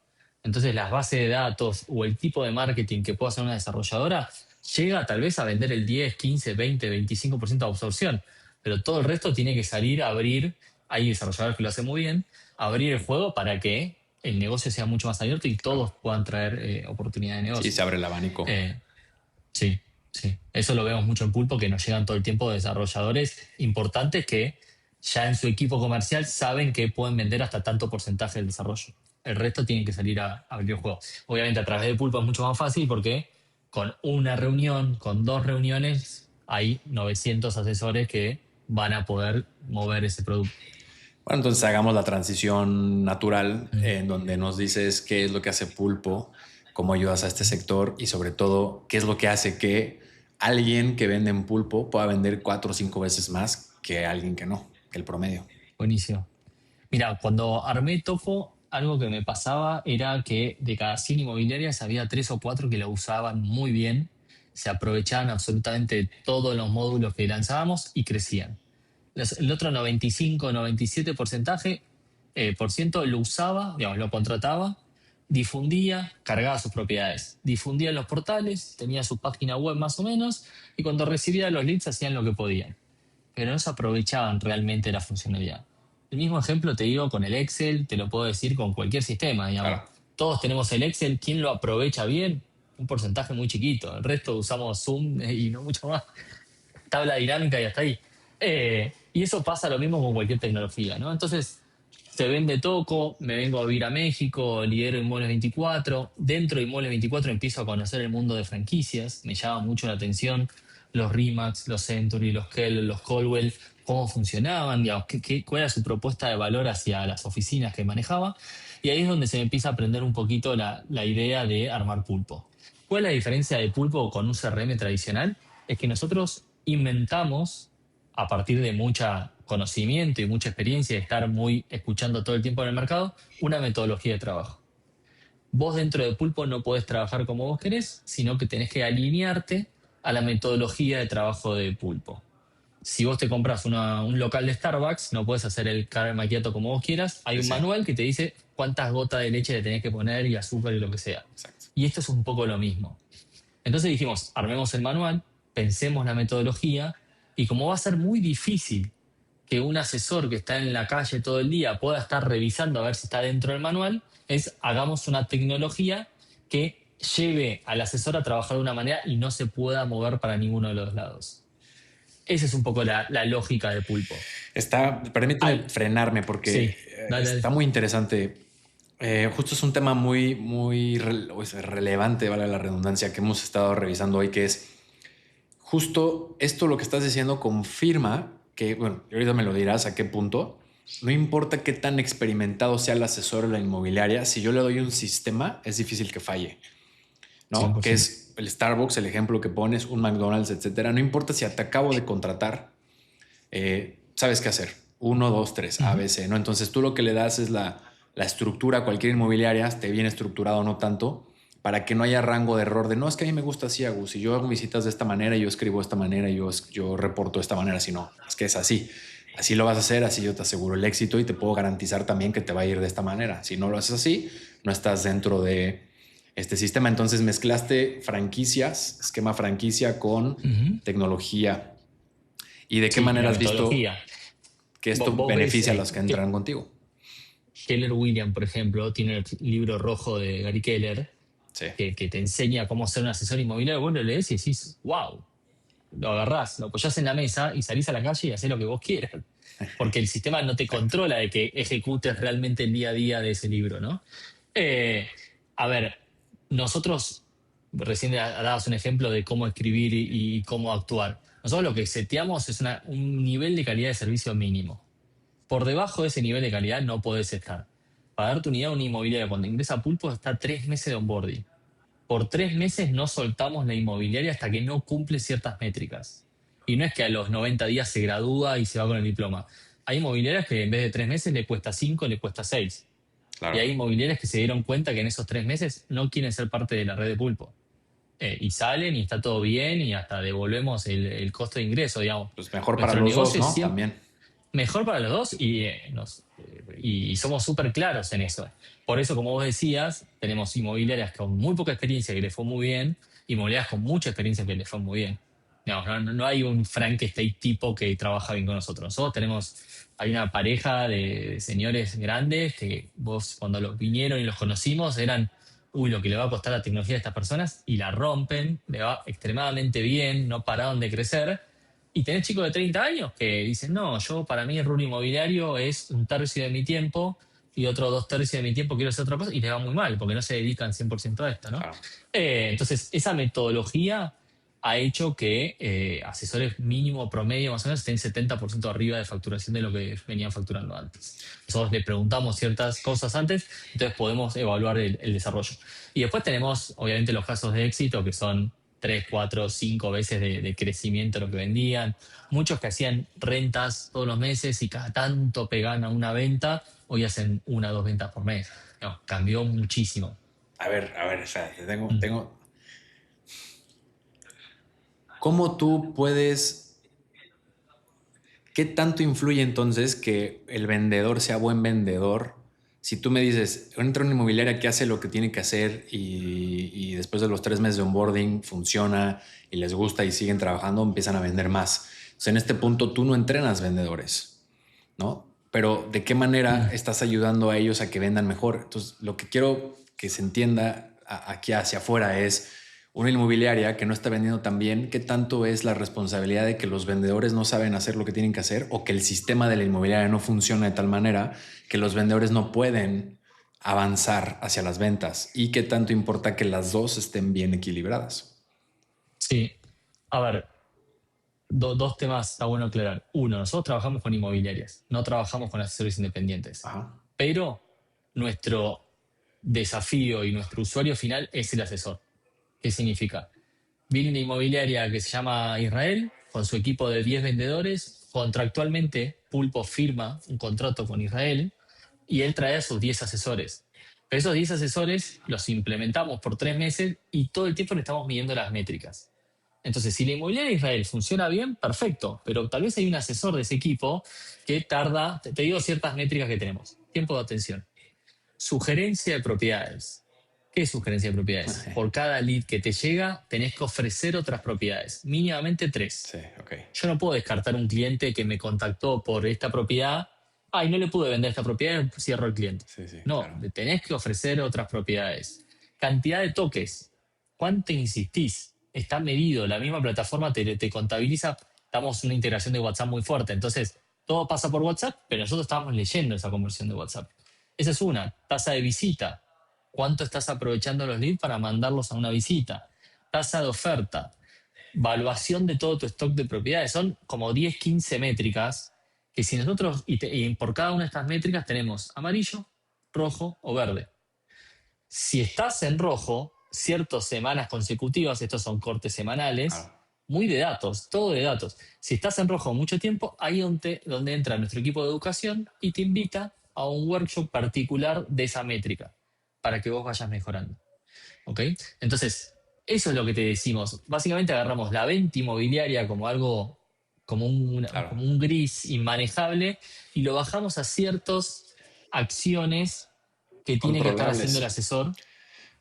Entonces las bases de datos o el tipo de marketing que pueda hacer una desarrolladora llega tal vez a vender el 10, 15, 20, 25% de absorción, pero todo el resto tiene que salir a abrir, hay desarrolladores que lo hacen muy bien, abrir el juego para que el negocio sea mucho más abierto y Claro. todos puedan traer oportunidad de Sí, negocio. se abre el abanico. Eh, sí, sí. Eso lo vemos mucho en Pulpo, que nos llegan todo el tiempo desarrolladores importantes que ya en su equipo comercial saben que pueden vender hasta tanto porcentaje del desarrollo. El resto tienen que salir a abrir el juego. Obviamente a través de Pulpo es mucho más fácil porque con una reunión, con dos reuniones, hay 900 asesores que van a poder mover ese producto. Bueno, entonces hagamos la transición natural Mm. en donde nos dices qué es lo que hace Pulpo, cómo ayudas a este sector y sobre todo qué es lo que hace que alguien que vende en Pulpo pueda vender 4 o 5 veces más que alguien que no, que el promedio. Buenísimo. Mira, cuando armé Topo, algo que me pasaba era que de cada 100 inmobiliarias había 3 o 4 que lo usaban muy bien, se aprovechaban absolutamente de todos los módulos que lanzábamos y crecían. El otro 95, 97% por ciento lo usaba, digamos, lo contrataba, difundía, cargaba sus propiedades, difundía en los portales, tenía su página web más o menos, y cuando recibía los leads hacían lo que podían, pero no se aprovechaban realmente de la funcionalidad. El mismo ejemplo te digo con el Excel, te lo puedo decir con cualquier sistema, digamos. Claro. Todos tenemos el Excel, ¿quién lo aprovecha bien? Un porcentaje muy chiquito, el resto usamos Zoom y no mucho más, tabla dinámica y hasta ahí. Y eso pasa lo mismo con cualquier tecnología, ¿no? Entonces, se vende Toco, me vengo a vivir a México, lidero Inmuebles 24. Dentro de Inmuebles 24 empiezo a conocer el mundo de franquicias, me llama mucho la atención los Remax, los Century, los Kell, los Colwell, cómo funcionaban, digamos, cuál era su propuesta de valor hacia las oficinas que manejaba. Y ahí es donde se me empieza a aprender un poquito la idea de armar Pulpo. ¿Cuál es la diferencia de Pulpo con un CRM tradicional? Es que nosotros inventamos, a partir de mucho conocimiento y mucha experiencia de estar muy escuchando todo el tiempo en el mercado, una metodología de trabajo. Vos dentro de Pulpo no podés trabajar como vos querés, sino que tenés que alinearte a la metodología de trabajo de Pulpo. Si vos te compras un local de Starbucks, no puedes hacer el caramel macchiato como vos quieras. Hay Sí, un sí. manual que te dice cuántas gotas de leche le tenés que poner y azúcar y lo que sea. Exacto. Y esto es un poco lo mismo. Entonces dijimos, armemos el manual, pensemos la metodología y como va a ser muy difícil que un asesor que está en la calle todo el día pueda estar revisando a ver si está dentro del manual, es hagamos una tecnología que lleve al asesor a trabajar de una manera y no se pueda mover para ninguno de los lados. Esa es un poco la lógica de Pulpo. Permíteme Al, frenarme porque sí, dale, está dale. muy interesante. Justo es un tema muy relevante, vale la redundancia, que hemos estado revisando hoy, que es justo esto lo que estás diciendo confirma que, bueno, y ahorita me lo dirás a qué punto, no importa qué tan experimentado sea el asesor de la inmobiliaria, si yo le doy un sistema, es difícil que falle, ¿no? Que 100%. es el Starbucks, el ejemplo que pones, un McDonald's, etcétera. No importa si te acabo de contratar, sabes qué hacer. Uno, dos, tres, A, Ujú. B, C, ¿no? Entonces tú lo que le das es la estructura a cualquier inmobiliaria, esté bien estructurado o no tanto, para que no haya rango de error de no, es que a mí me gusta así, Agus, si yo hago visitas de esta manera, yo escribo de esta manera, yo reporto de esta manera, si no, es que es así. Así lo vas a hacer, así yo te aseguro el éxito y te puedo garantizar también que te va a ir de esta manera. Si no lo haces así, no estás dentro de este sistema. Entonces mezclaste franquicias, esquema franquicia con Ujú. tecnología. ¿Y de qué Sí, y manera la has visto metodología. que esto Vos ves beneficia a los que que entran contigo? Keller Williams, por ejemplo, tiene el libro rojo de Gary Keller, Sí, que te enseña cómo ser un asesor inmobiliario. Vos lo lees y decís, wow, lo agarrás, lo apoyás en la mesa y salís a la calle y hacés lo que vos quieras. Porque el sistema no te exacto. controla de que ejecutes realmente el día a día de ese libro, ¿no? Eh, a ver, nosotros, recién dabas un ejemplo de cómo escribir y cómo actuar. Nosotros lo que seteamos es un nivel de calidad de servicio mínimo. Por debajo de ese nivel de calidad no podés estar. Para darte unidad, una inmobiliaria cuando ingresa a Pulpo está 3 meses de onboarding. Por 3 meses no soltamos la inmobiliaria hasta que no cumple ciertas métricas. Y no es que a los 90 días se gradúa y se va con el diploma. Hay inmobiliarias que en vez de 3 meses le cuesta 5, le cuesta 6. Y Claro. hay inmobiliarias que se dieron cuenta que en esos 3 meses no quieren ser parte de la red de Pulpo. Y salen y está todo bien y hasta devolvemos el costo de ingreso, digamos. Pues mejor para Nuestro los dos, negocio es ¿no? siempre También. mejor para los dos y somos súper claros en eso. Por eso, como vos decías, tenemos inmobiliarias con muy poca experiencia que le fue muy bien, inmobiliarias con mucha experiencia que le fue muy bien. No hay un Frankenstein tipo que trabaja bien con nosotros. Hay una pareja de señores grandes que vos cuando los vinieron y los conocimos eran, uy, lo que le va a costar la tecnología a estas personas y la rompen, le va extremadamente bien, no pararon de crecer. Y tenés chicos de 30 años que dicen, no, para mí el rubro inmobiliario es un tercio de mi tiempo y otro 2 tercios de mi tiempo quiero hacer otra cosa y les va muy mal porque no se dedican 100% a esto, ¿no? Claro. Entonces, esa metodología ha hecho que asesores mínimo promedio más o menos estén 70% arriba de facturación de lo que venían facturando antes. Nosotros le preguntamos ciertas cosas antes, entonces podemos evaluar el desarrollo. Y después tenemos, obviamente, los casos de éxito que son 3, 4, 5 veces de crecimiento de lo que vendían. Muchos que hacían rentas todos los meses y cada tanto pegan a una venta, hoy hacen 1 o 2 ventas por mes. No, cambió muchísimo. A ver, o sea, Mm. ¿Cómo tú puedes, qué tanto influye entonces que el vendedor sea buen vendedor? Si tú me dices, entra una inmobiliaria que hace lo que tiene que hacer y después de los 3 meses de onboarding funciona y les gusta y siguen trabajando, empiezan a vender más. Entonces, en este punto tú no entrenas vendedores, ¿no? Pero ¿de qué manera Mm. estás ayudando a ellos a que vendan mejor? Entonces, lo que quiero que se entienda aquí hacia afuera es una inmobiliaria que no está vendiendo tan bien, ¿qué tanto es la responsabilidad de que los vendedores no saben hacer lo que tienen que hacer o que el sistema de la inmobiliaria no funciona de tal manera que los vendedores no pueden avanzar hacia las ventas? ¿Y qué tanto importa que las dos estén bien equilibradas? Sí. A ver, dos temas está bueno aclarar. Uno, nosotros trabajamos con inmobiliarias, no trabajamos con asesores independientes. Ajá, Pero nuestro desafío y nuestro usuario final es el asesor. ¿Qué significa? Viene una inmobiliaria que se llama Israel, con su equipo de 10 vendedores. Contractualmente, Pulpo firma un contrato con Israel y él trae a sus 10 asesores. Pero esos 10 asesores los implementamos por 3 meses y todo el tiempo le estamos midiendo las métricas. Entonces, si la inmobiliaria de Israel funciona bien, perfecto, pero tal vez hay un asesor de ese equipo que tarda, te digo ciertas métricas que tenemos. Tiempo de atención. Sugerencia de propiedades. ¿Qué es sugerencia de propiedades? Por cada lead que te llega, tenés que ofrecer otras propiedades, mínimamente tres. sí, ok. Yo no puedo descartar un cliente que me contactó por esta propiedad. Ay, no le pude vender esta propiedad, cierro el cliente. Sí, sí, No, claro. le tenés que ofrecer otras propiedades. Cantidad de toques. ¿Cuánto insistís? Está medido. La misma plataforma te contabiliza. Estamos en una integración de WhatsApp muy fuerte. Entonces, todo pasa por WhatsApp, pero nosotros estamos leyendo esa conversión de WhatsApp. Esa es una. Tasa de visita. ¿Cuánto estás aprovechando los leads para mandarlos a una visita? Tasa de oferta. Valuación de todo tu stock de propiedades. Son como 10, 15 métricas que si nosotros, y por cada una de estas métricas tenemos amarillo, rojo o verde. Si estás en rojo, ciertas semanas consecutivas, estos son cortes semanales, Claro. muy de datos, todo de datos. Si estás en rojo mucho tiempo, ahí donde entra nuestro equipo de educación y te invita a un workshop particular de esa métrica para que vos vayas mejorando. ¿Ok? Entonces, eso es lo que te decimos. Básicamente agarramos la venta inmobiliaria como algo, Claro. como un gris inmanejable y lo bajamos a ciertas acciones que tiene que estar haciendo el Controlables. asesor.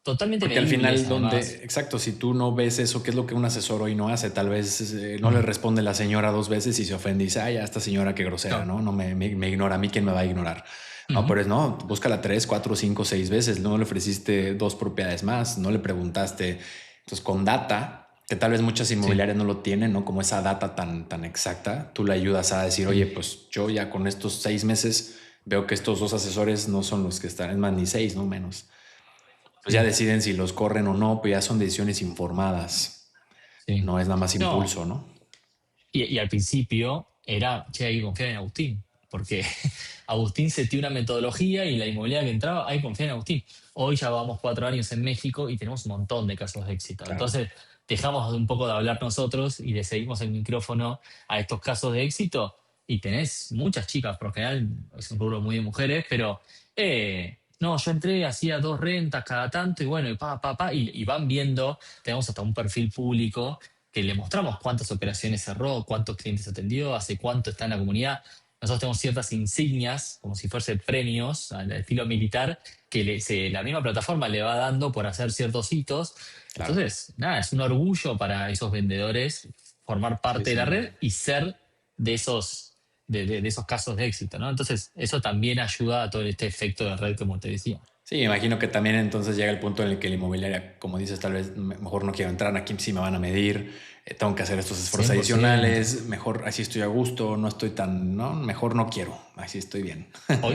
totalmente Porque al medibles final, además. exacto, si tú no ves eso, ¿qué es lo que un asesor hoy no hace? Tal vez no le responde la señora 2 veces y se ofende y dice, ay, ya esta señora qué grosera, Claro. ¿no? No me ignora a mí, ¿quién me va a ignorar? No, Ujú. pero no, búscala 3, 4, 5, 6 veces, no le ofreciste 2 propiedades más, no le preguntaste. Entonces, con data, que tal vez muchas Sí, inmobiliarias no lo tienen, ¿no? Como esa data tan exacta, tú le ayudas a decir, oye, sí, pues yo ya con estos 6 meses veo que estos 2 asesores no son los que están, es más, ni 6, no menos. Pues ya sí, deciden si los corren o no, pues ya son decisiones informadas. sí. No es nada más No, impulso, ¿no? y al principio era, che, hay que confiar en Agustín, porque Agustín setió una metodología y la inmobiliaria que entraba, hay que confiar en Agustín. Hoy ya vamos 4 años en México y tenemos un montón de casos de éxito. Claro. Entonces, dejamos un poco de hablar nosotros y le seguimos el micrófono a estos casos de éxito y tenés muchas chicas, por lo general es un rubro muy de mujeres, pero no, yo entré, hacía 2 rentas cada tanto y bueno, y van viendo, tenemos hasta un perfil público que le mostramos cuántas operaciones cerró, cuántos clientes atendió, hace cuánto está en la comunidad. Nosotros tenemos ciertas insignias, como si fuesen premios al estilo militar, que la misma plataforma le va dando por hacer ciertos hitos. Claro. Entonces, nada, es un orgullo para esos vendedores formar Sí, parte de la sí. red y ser de de esos casos de éxito, ¿no? Entonces, eso también ayuda a todo este efecto de red, como te decía. Sí, me imagino que también entonces llega el punto en el que la inmobiliaria, como dices, tal vez mejor no quiero entrar, aquí sí me van a medir, tengo que hacer estos esfuerzos 100%. adicionales, mejor así estoy a gusto, no estoy tan, no, mejor no quiero, así estoy bien.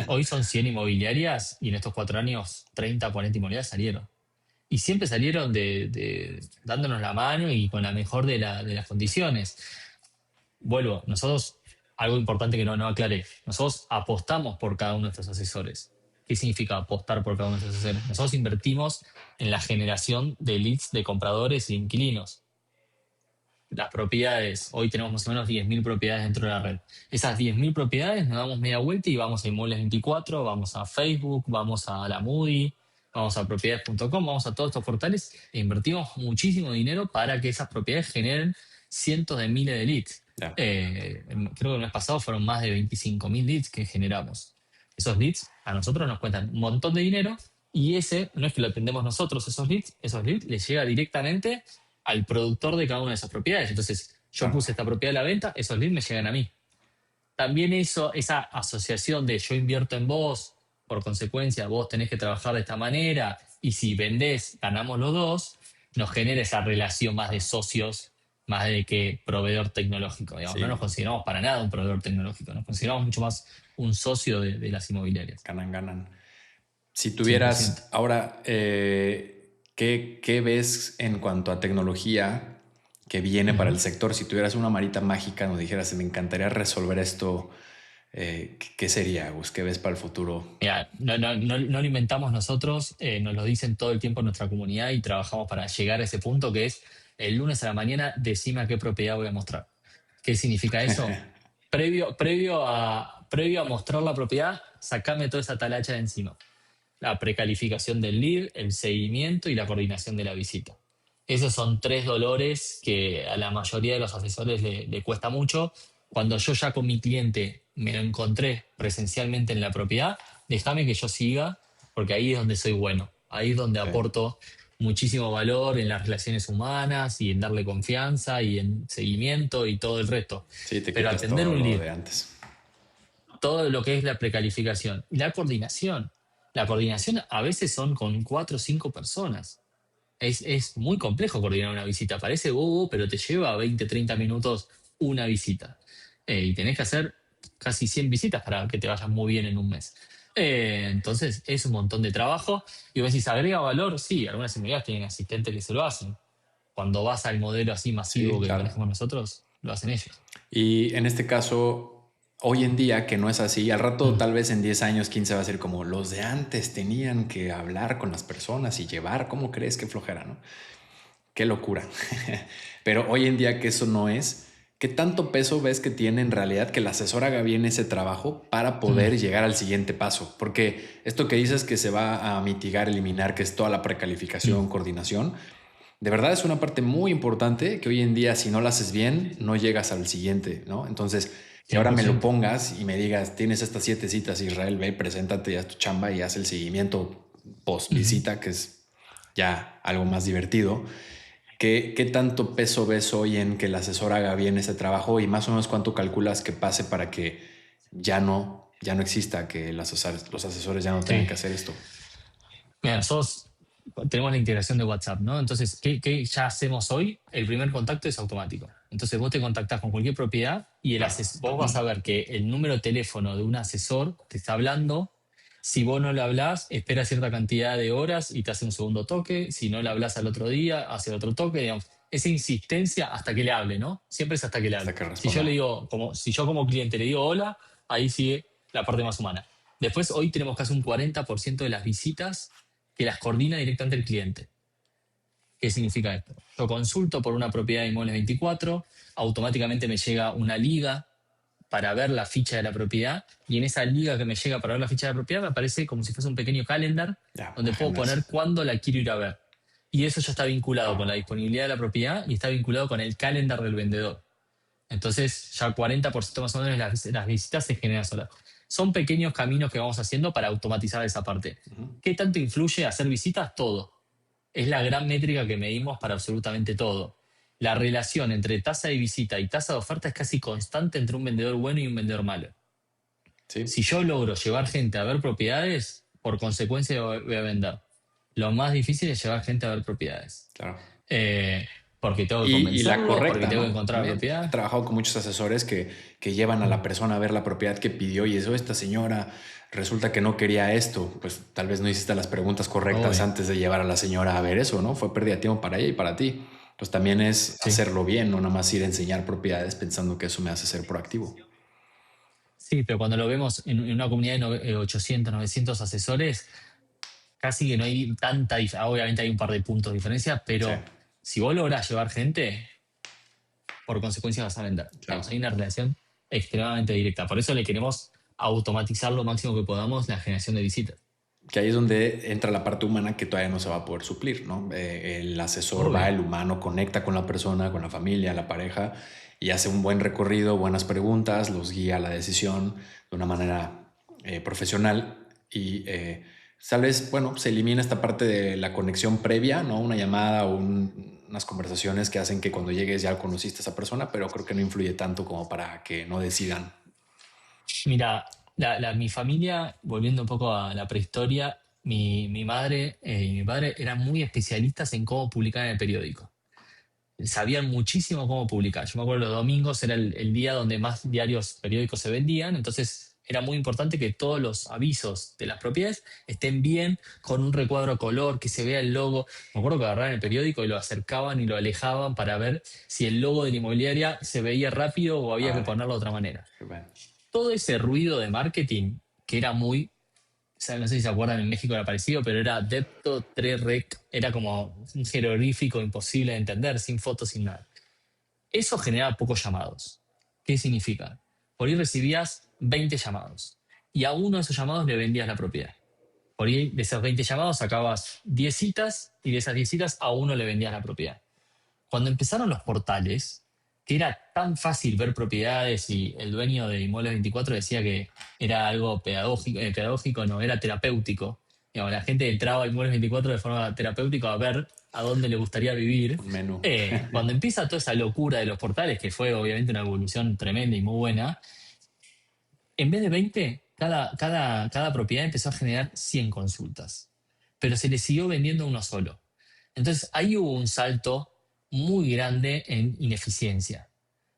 Hoy son 100 inmobiliarias y en estos 4 años 30, 40 inmobiliarias salieron. Y siempre salieron dándonos la mano y con la mejor de las condiciones. Vuelvo, nosotros, algo importante que no aclaré, nosotros apostamos por cada uno de estos asesores. ¿Qué significa apostar por cada uno de estos asesores? Nosotros invertimos en la generación de leads de compradores e inquilinos. Las propiedades, hoy tenemos más o menos 10.000 propiedades dentro de la red. Esas 10.000 propiedades nos damos media vuelta y vamos a Inmuebles 24, vamos a Facebook, vamos a la Moody, vamos a propiedades.com, vamos a todos estos portales e invertimos muchísimo dinero para que esas propiedades generen cientos de miles de leads. Ya. Creo que el mes pasado fueron más de 25.000 leads que generamos. Esos leads a nosotros nos cuentan un montón de dinero y ese no es que lo atendemos nosotros, esos leads les llega directamente al productor de cada una de esas propiedades. Entonces, yo Claro. puse esta propiedad a la venta, esos leads me llegan a mí. También eso, esa asociación de yo invierto en vos, por consecuencia, vos tenés que trabajar de esta manera, y si vendés, ganamos los dos, nos genera esa relación más de socios, más de que proveedor tecnológico. Digamos. No nos Sí, consideramos para nada un proveedor tecnológico, nos consideramos mucho más un socio de las inmobiliarias. ganan. Si 100%. tuvieras ahora, ¿qué ves en cuanto a tecnología que viene para Ujú. el sector? Si tuvieras una marita mágica, nos dijeras, me encantaría resolver esto, ¿qué sería, Gus? ¿Qué ves para el futuro? Mira, no lo inventamos nosotros, nos lo dicen todo el tiempo en nuestra comunidad y trabajamos para llegar a ese punto que es el lunes a la mañana, decime a qué propiedad voy a mostrar. ¿Qué significa eso? Previo a mostrar la propiedad, sacame toda esa talacha de encima. La precalificación del lead, el seguimiento y la coordinación de la visita. Esos son 3 dolores que a la mayoría de los asesores le cuesta mucho. Cuando yo ya con mi cliente me lo encontré presencialmente en la propiedad, déjame que yo siga, porque ahí es donde soy bueno. Ahí es donde Sí, aporto muchísimo valor en las relaciones humanas y en darle confianza y en seguimiento y todo el resto. sí, te Pero quitas atender todo un lo lead, de antes. todo lo que es la precalificación y la coordinación. La coordinación a veces son con 4 o 5 personas. Es muy complejo coordinar una visita. Parece bobo, pero te lleva 20, 30 minutos una visita. Y tenés que hacer casi 100 visitas para que te vayan muy bien en un mes. Entonces es un montón de trabajo. Y vos decís, ¿agrega valor? Sí, algunas inmobiliarias tienen asistentes que se lo hacen. Cuando vas al modelo así Sí, masivo que claro. manejamos nosotros, lo hacen ellos. Y en este caso, hoy en día, que no es así, al rato, Mm. tal vez en 10 años, 15 va a ser como los de antes tenían que hablar con las personas y llevar, ¿cómo crees que flojera, no? Qué locura. Pero hoy en día que eso no es, ¿qué tanto peso ves que tiene en realidad que el asesor haga bien ese trabajo para Mm. poder llegar al siguiente paso? Porque esto que dices que se va a mitigar, eliminar, que es toda la Mm. precalificación, coordinación, de verdad es una parte muy importante que hoy en día si no la haces bien, no llegas al siguiente, ¿no? Entonces, que cien ahora por me lo ciento. pongas y me digas, tienes estas 7 citas, Israel, ve, preséntate, haz tu chamba y haz el seguimiento post Ujú. visita, que es ya algo más divertido. ¿Qué tanto peso ves hoy en que el asesor haga bien ese trabajo y más o menos cuánto calculas que pase para que ya no exista, que los asesores ya no tengan Sí. que hacer esto? Mira, nosotros tenemos la integración de WhatsApp, ¿no? Entonces, ¿qué ya hacemos hoy? El primer contacto es automático. Entonces, vos te contactás con cualquier propiedad y Claro. vos vas a ver que el número de teléfono de un asesor te está hablando. Si vos no le hablás, espera cierta cantidad de horas y te hace un segundo toque. Si no le hablás al otro día, hace otro toque, digamos. Esa insistencia hasta que le hable, ¿no? Siempre es hasta que le Hasta hable. que Si yo le responda. digo, si yo como cliente le digo hola, ahí sigue la parte más humana. Después, hoy tenemos casi un 40% de las visitas que las coordina directamente el cliente. ¿Qué significa esto? Yo consulto por una propiedad de Inmuebles 24, automáticamente me llega una liga para ver la ficha de la propiedad y en esa liga que me llega para ver la ficha de la propiedad me aparece como si fuese un pequeño calendar Ya, donde puedo poner agendas. cuándo la quiero ir a ver. Y eso ya está vinculado con la disponibilidad de la propiedad y está vinculado con el calendar del vendedor. Entonces ya 40% más o menos de las visitas se generan solas. Son pequeños caminos que vamos haciendo para automatizar esa parte. Ujú. ¿Qué tanto influye hacer visitas? Todo. Es la gran métrica que medimos para absolutamente todo. La relación entre tasa de visita y tasa de oferta es casi constante entre un vendedor bueno y un vendedor malo. Sí, Si yo logro llevar gente a ver propiedades, por consecuencia voy a vender. Lo más difícil es llevar gente a ver propiedades. claro. Eh, Porque tengo que Y la convencerlos, porque correcta, tengo que ¿no? encontrar la También he propiedad. trabajado con muchos asesores que llevan a la persona a ver la propiedad que pidió y eso, esta señora resulta que no quería esto, pues tal vez no hiciste las preguntas correctas Obvio. antes de llevar a la señora a ver eso, ¿no? Fue pérdida de tiempo para ella y para ti. Pues también es Sí. hacerlo bien, no nada más ir a enseñar propiedades pensando que eso me hace ser proactivo. Sí, pero cuando lo vemos en una comunidad de 800, 900 asesores, casi que no hay tanta diferencia. Obviamente hay un par de puntos de diferencia, Sí, pero si vos lográs llevar gente, por consecuencia vas a vender. Digamos, claro. hay una relación extremadamente directa. Por eso le queremos automatizar lo máximo que podamos la generación de visitas. Que ahí es donde entra la parte humana que todavía no se va a poder suplir, ¿no? El asesor va, Obvio. el humano conecta con la persona, con la familia, la pareja y hace un buen recorrido, buenas preguntas, los guía a la decisión de una manera profesional y tal vez, bueno, se elimina esta parte de la conexión previa, ¿no? Una llamada o unas conversaciones que hacen que cuando llegues ya conociste a esa persona, pero creo que no influye tanto como para que no decidan. Mira, mi familia, volviendo un poco a la prehistoria, mi madre y mi padre eran muy especialistas en cómo publicar en el periódico. Sabían muchísimo cómo publicar. Yo me acuerdo los domingos era el día donde más diarios periódicos se vendían, entonces era muy importante que todos los avisos de las propiedades estén bien, con un recuadro a color, que se vea el logo. Me acuerdo que agarraban el periódico y lo acercaban y lo alejaban para ver si el logo de la inmobiliaria se veía rápido o había que Órale, ponerlo de otra manera. qué bueno. Todo ese ruido de marketing, que era muy, o sea, no sé si se acuerdan, en México era parecido, pero era Depto 3Rec, era como un jeroglífico imposible de entender, sin fotos, sin nada. Eso generaba pocos llamados. ¿Qué significa? Por ahí recibías 20 llamados y a uno de esos llamados le vendías la propiedad. Por ahí de esos 20 llamados sacabas 10 citas y de esas 10 citas a uno le vendías la propiedad. Cuando empezaron los portales, que era tan fácil ver propiedades y el dueño de Inmuebles 24 decía que era algo pedagógico no, era terapéutico. Digamos, la gente entraba a Inmuebles 24 de forma terapéutica a ver a dónde le gustaría vivir. Un menú. Cuando empieza toda esa locura de los portales, que fue obviamente una evolución tremenda y muy buena, en vez de 20, cada propiedad empezó a generar 100 consultas, pero se le siguió vendiendo uno solo. Entonces ahí hubo un salto muy grande en ineficiencia.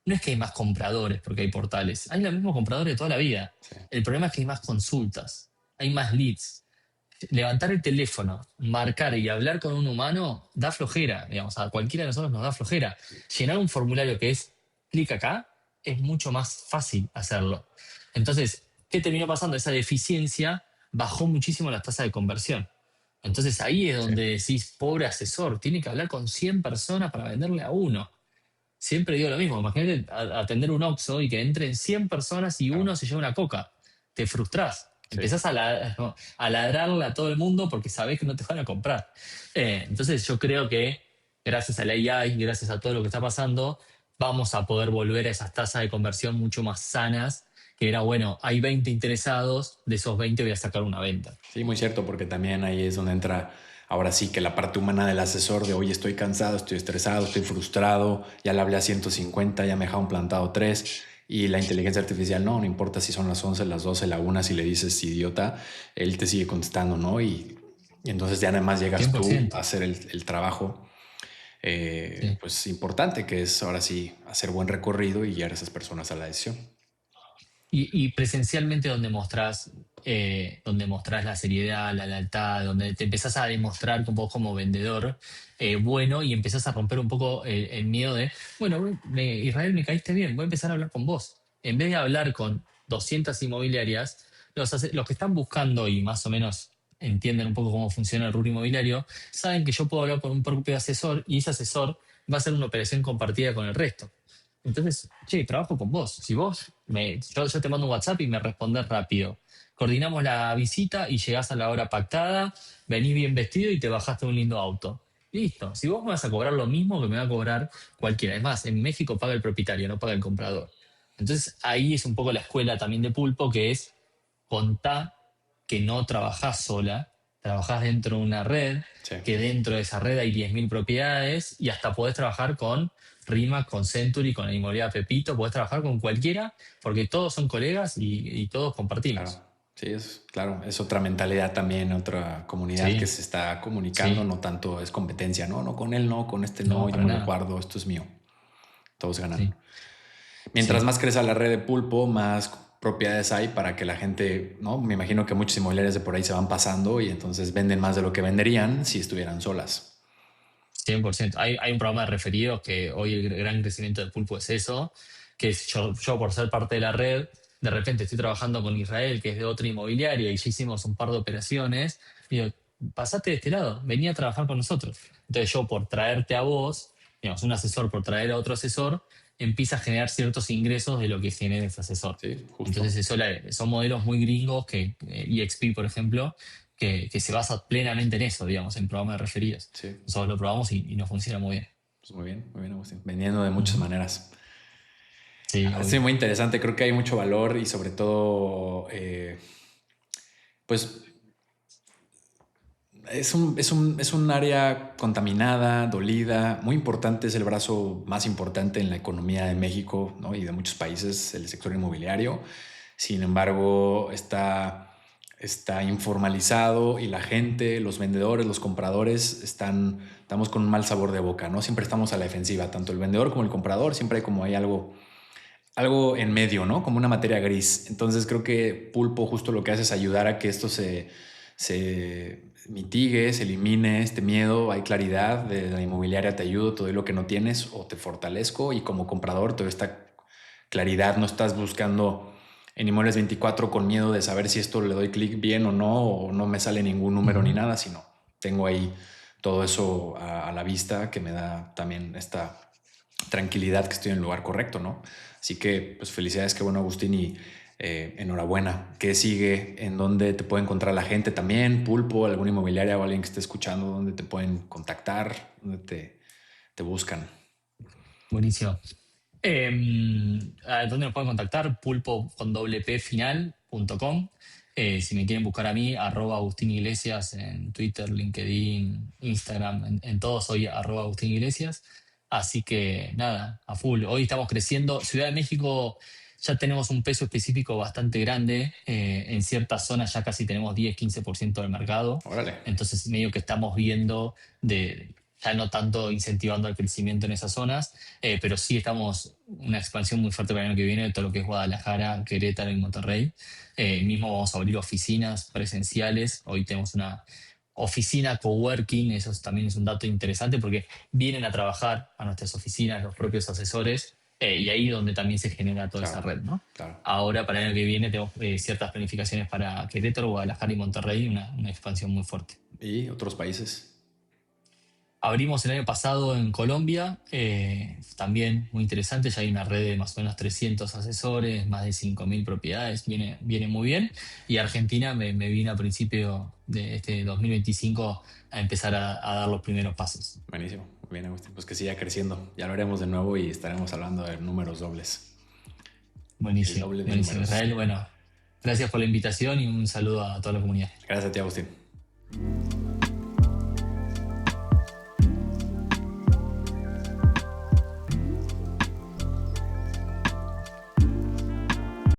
No es que hay más compradores porque hay portales, hay los mismos compradores de toda la vida. Sí. El problema es que hay más consultas, hay más leads. Levantar el teléfono, marcar y hablar con un humano da flojera, digamos, a cualquiera de nosotros nos da flojera. Llenar un formulario que es clic acá es mucho más fácil hacerlo. Entonces, ¿qué terminó pasando? Esa deficiencia bajó muchísimo las tasas de conversión. Entonces ahí es Sí. donde decís, pobre asesor, tiene que hablar con 100 personas para venderle a uno. Siempre digo lo mismo, imagínate atender un Oxxo y que entren 100 personas y Claro. uno se lleva una coca. Te frustrás. Sí. Empezás a ladrarle a todo el mundo porque sabés que no te van a comprar. Entonces yo creo que gracias a la AI, gracias a todo lo que está pasando, vamos a poder volver a esas tasas de conversión mucho más sanas, que era, bueno, hay 20 interesados, de esos 20 voy a sacar una venta. Sí, muy cierto, porque también ahí es donde entra ahora sí que la parte humana del asesor de, oye, estoy cansado, estoy estresado, estoy frustrado, ya le hablé a 150, ya me dejaron plantado 3. Y la inteligencia artificial, no importa si son las 11, las 12, la 1, si le dices idiota, él te sigue contestando, ¿no? Y entonces ya nada más llegas tú a 100%. hacer el trabajo, Sí. pues importante, que es ahora sí hacer buen recorrido y guiar a esas personas a la decisión. Y presencialmente donde mostrás la seriedad, la lealtad, donde te empezás a demostrar con vos como vendedor bueno y empezás a romper un poco el miedo de, bueno, Israel, me caíste bien, voy a empezar a hablar con vos. En vez de hablar con 200 inmobiliarias, los que están buscando y más o menos entienden un poco cómo funciona el rubro inmobiliario, saben que yo puedo hablar con un propio asesor y ese asesor va a hacer una operación compartida con el resto. Entonces, che, trabajo con vos. Si yo te mando un WhatsApp y me respondes rápido. Coordinamos la visita y llegás a la hora pactada, venís bien vestido y te bajaste un lindo auto. Listo. Si vos me vas a cobrar lo mismo que me va a cobrar cualquiera. Es más, en México paga el propietario, no paga el comprador. Entonces, ahí es un poco la escuela también de Pulpo, que es contá que no trabajás sola, trabajás dentro de una red, Sí, que dentro de esa red hay 10.000 propiedades y hasta podés trabajar con RIMAX, con Century, con la inmobiliaria Pepito, podés trabajar con cualquiera porque todos son colegas y todos claro. compartimos. Sí, es claro, es otra mentalidad también, otra comunidad que Sí, se está comunicando, sí, no tanto es competencia, no, no con él, no, con este no, no, yo para me lo nada. guardo, esto es mío, todos ganan. Sí, Mientras sí. más crece la red de Pulpo, más propiedades hay para que la gente, ¿no? Me imagino que muchas inmobiliarias de por ahí se van pasando y entonces venden más de lo que venderían si estuvieran solas. 100%. Hay un programa de referidos que hoy el gran crecimiento de Pulpo es eso, que es yo por ser parte de la red, de repente estoy trabajando con Israel, que es de otra inmobiliaria, y ya hicimos un par de operaciones, y digo, pasate de este lado, venía a trabajar con nosotros. Entonces yo por traerte a vos, digamos, un asesor por traer a otro asesor, empieza a generar ciertos ingresos de lo que genera ese asesor. Sí, justo. Entonces son modelos muy gringos que EXP, por ejemplo, que se basa plenamente en eso, digamos, en programas de referidos. Sí, Nosotros lo probamos y nos funciona muy bien. pues muy bien, Agustín. Vendiendo de muchas Ujú. maneras. Sí, Sí, obvio. muy interesante. Creo que hay mucho valor y sobre todo, pues es un área contaminada, dolida, muy importante, es el brazo más importante en la economía de México, ¿no? Y de muchos países, el sector inmobiliario. Sin embargo, está informalizado y la gente, los vendedores, los compradores, estamos con un mal sabor de boca, ¿no? Siempre estamos a la defensiva, tanto el vendedor como el comprador, siempre hay algo en medio, ¿no? Como una materia gris. Entonces creo que Pulpo justo lo que hace es ayudar a que esto se mitigue, se elimine este miedo, hay claridad de la inmobiliaria, te ayudo, te doy lo que no tienes o te fortalezco y como comprador te doy esta claridad, no estás buscando en Inmuebles 24 con miedo de saber si esto le doy clic bien o no me sale ningún número ni Ujú. nada, sino tengo ahí todo eso a la vista que me da también esta tranquilidad que estoy en el lugar correcto, ¿no? Así que, pues felicidades, qué bueno, Agustín, y enhorabuena. ¿Qué sigue? ¿En dónde te puede encontrar la gente también? Pulpo, alguna inmobiliaria o alguien que esté escuchando, ¿dónde te pueden contactar? ¿Dónde te buscan? Buenísimo. ¿A dónde nos pueden contactar? Pulpo con doble P final.com. Si me quieren buscar a mí, @Agustín Iglesias en Twitter, LinkedIn, Instagram, en todos soy @Agustín Iglesias. Así que nada, a full. Hoy estamos creciendo. Ciudad de México ya tenemos un peso específico bastante grande. En ciertas zonas ya casi tenemos 10-15% del mercado. Órale. Entonces medio que estamos viendo ya no tanto incentivando el crecimiento en esas zonas, pero sí estamos una expansión muy fuerte para el año que viene de todo lo que es Guadalajara, Querétaro y Monterrey. Mismo vamos a abrir oficinas presenciales. Hoy tenemos una oficina coworking, eso también es un dato interesante porque vienen a trabajar a nuestras oficinas los propios asesores y ahí es donde también se genera toda esa Claro, red, ¿no? claro. Ahora para el año que viene tenemos ciertas planificaciones para Querétaro, Guadalajara y Monterrey, una expansión muy fuerte. ¿Y otros países? Abrimos el año pasado en Colombia, también muy interesante, ya hay una red de más o menos 300 asesores, más de 5.000 propiedades, viene muy bien. Y Argentina me vino a principio de este 2025 a empezar a dar los primeros pasos. Buenísimo. Muy bien, Agustín. Pues que siga creciendo. Ya lo haremos de nuevo y estaremos hablando de números dobles. El Buenísimo, doble de buenísimo. números. Israel, bueno, gracias por la invitación y un saludo a toda la comunidad. Gracias a ti, Agustín.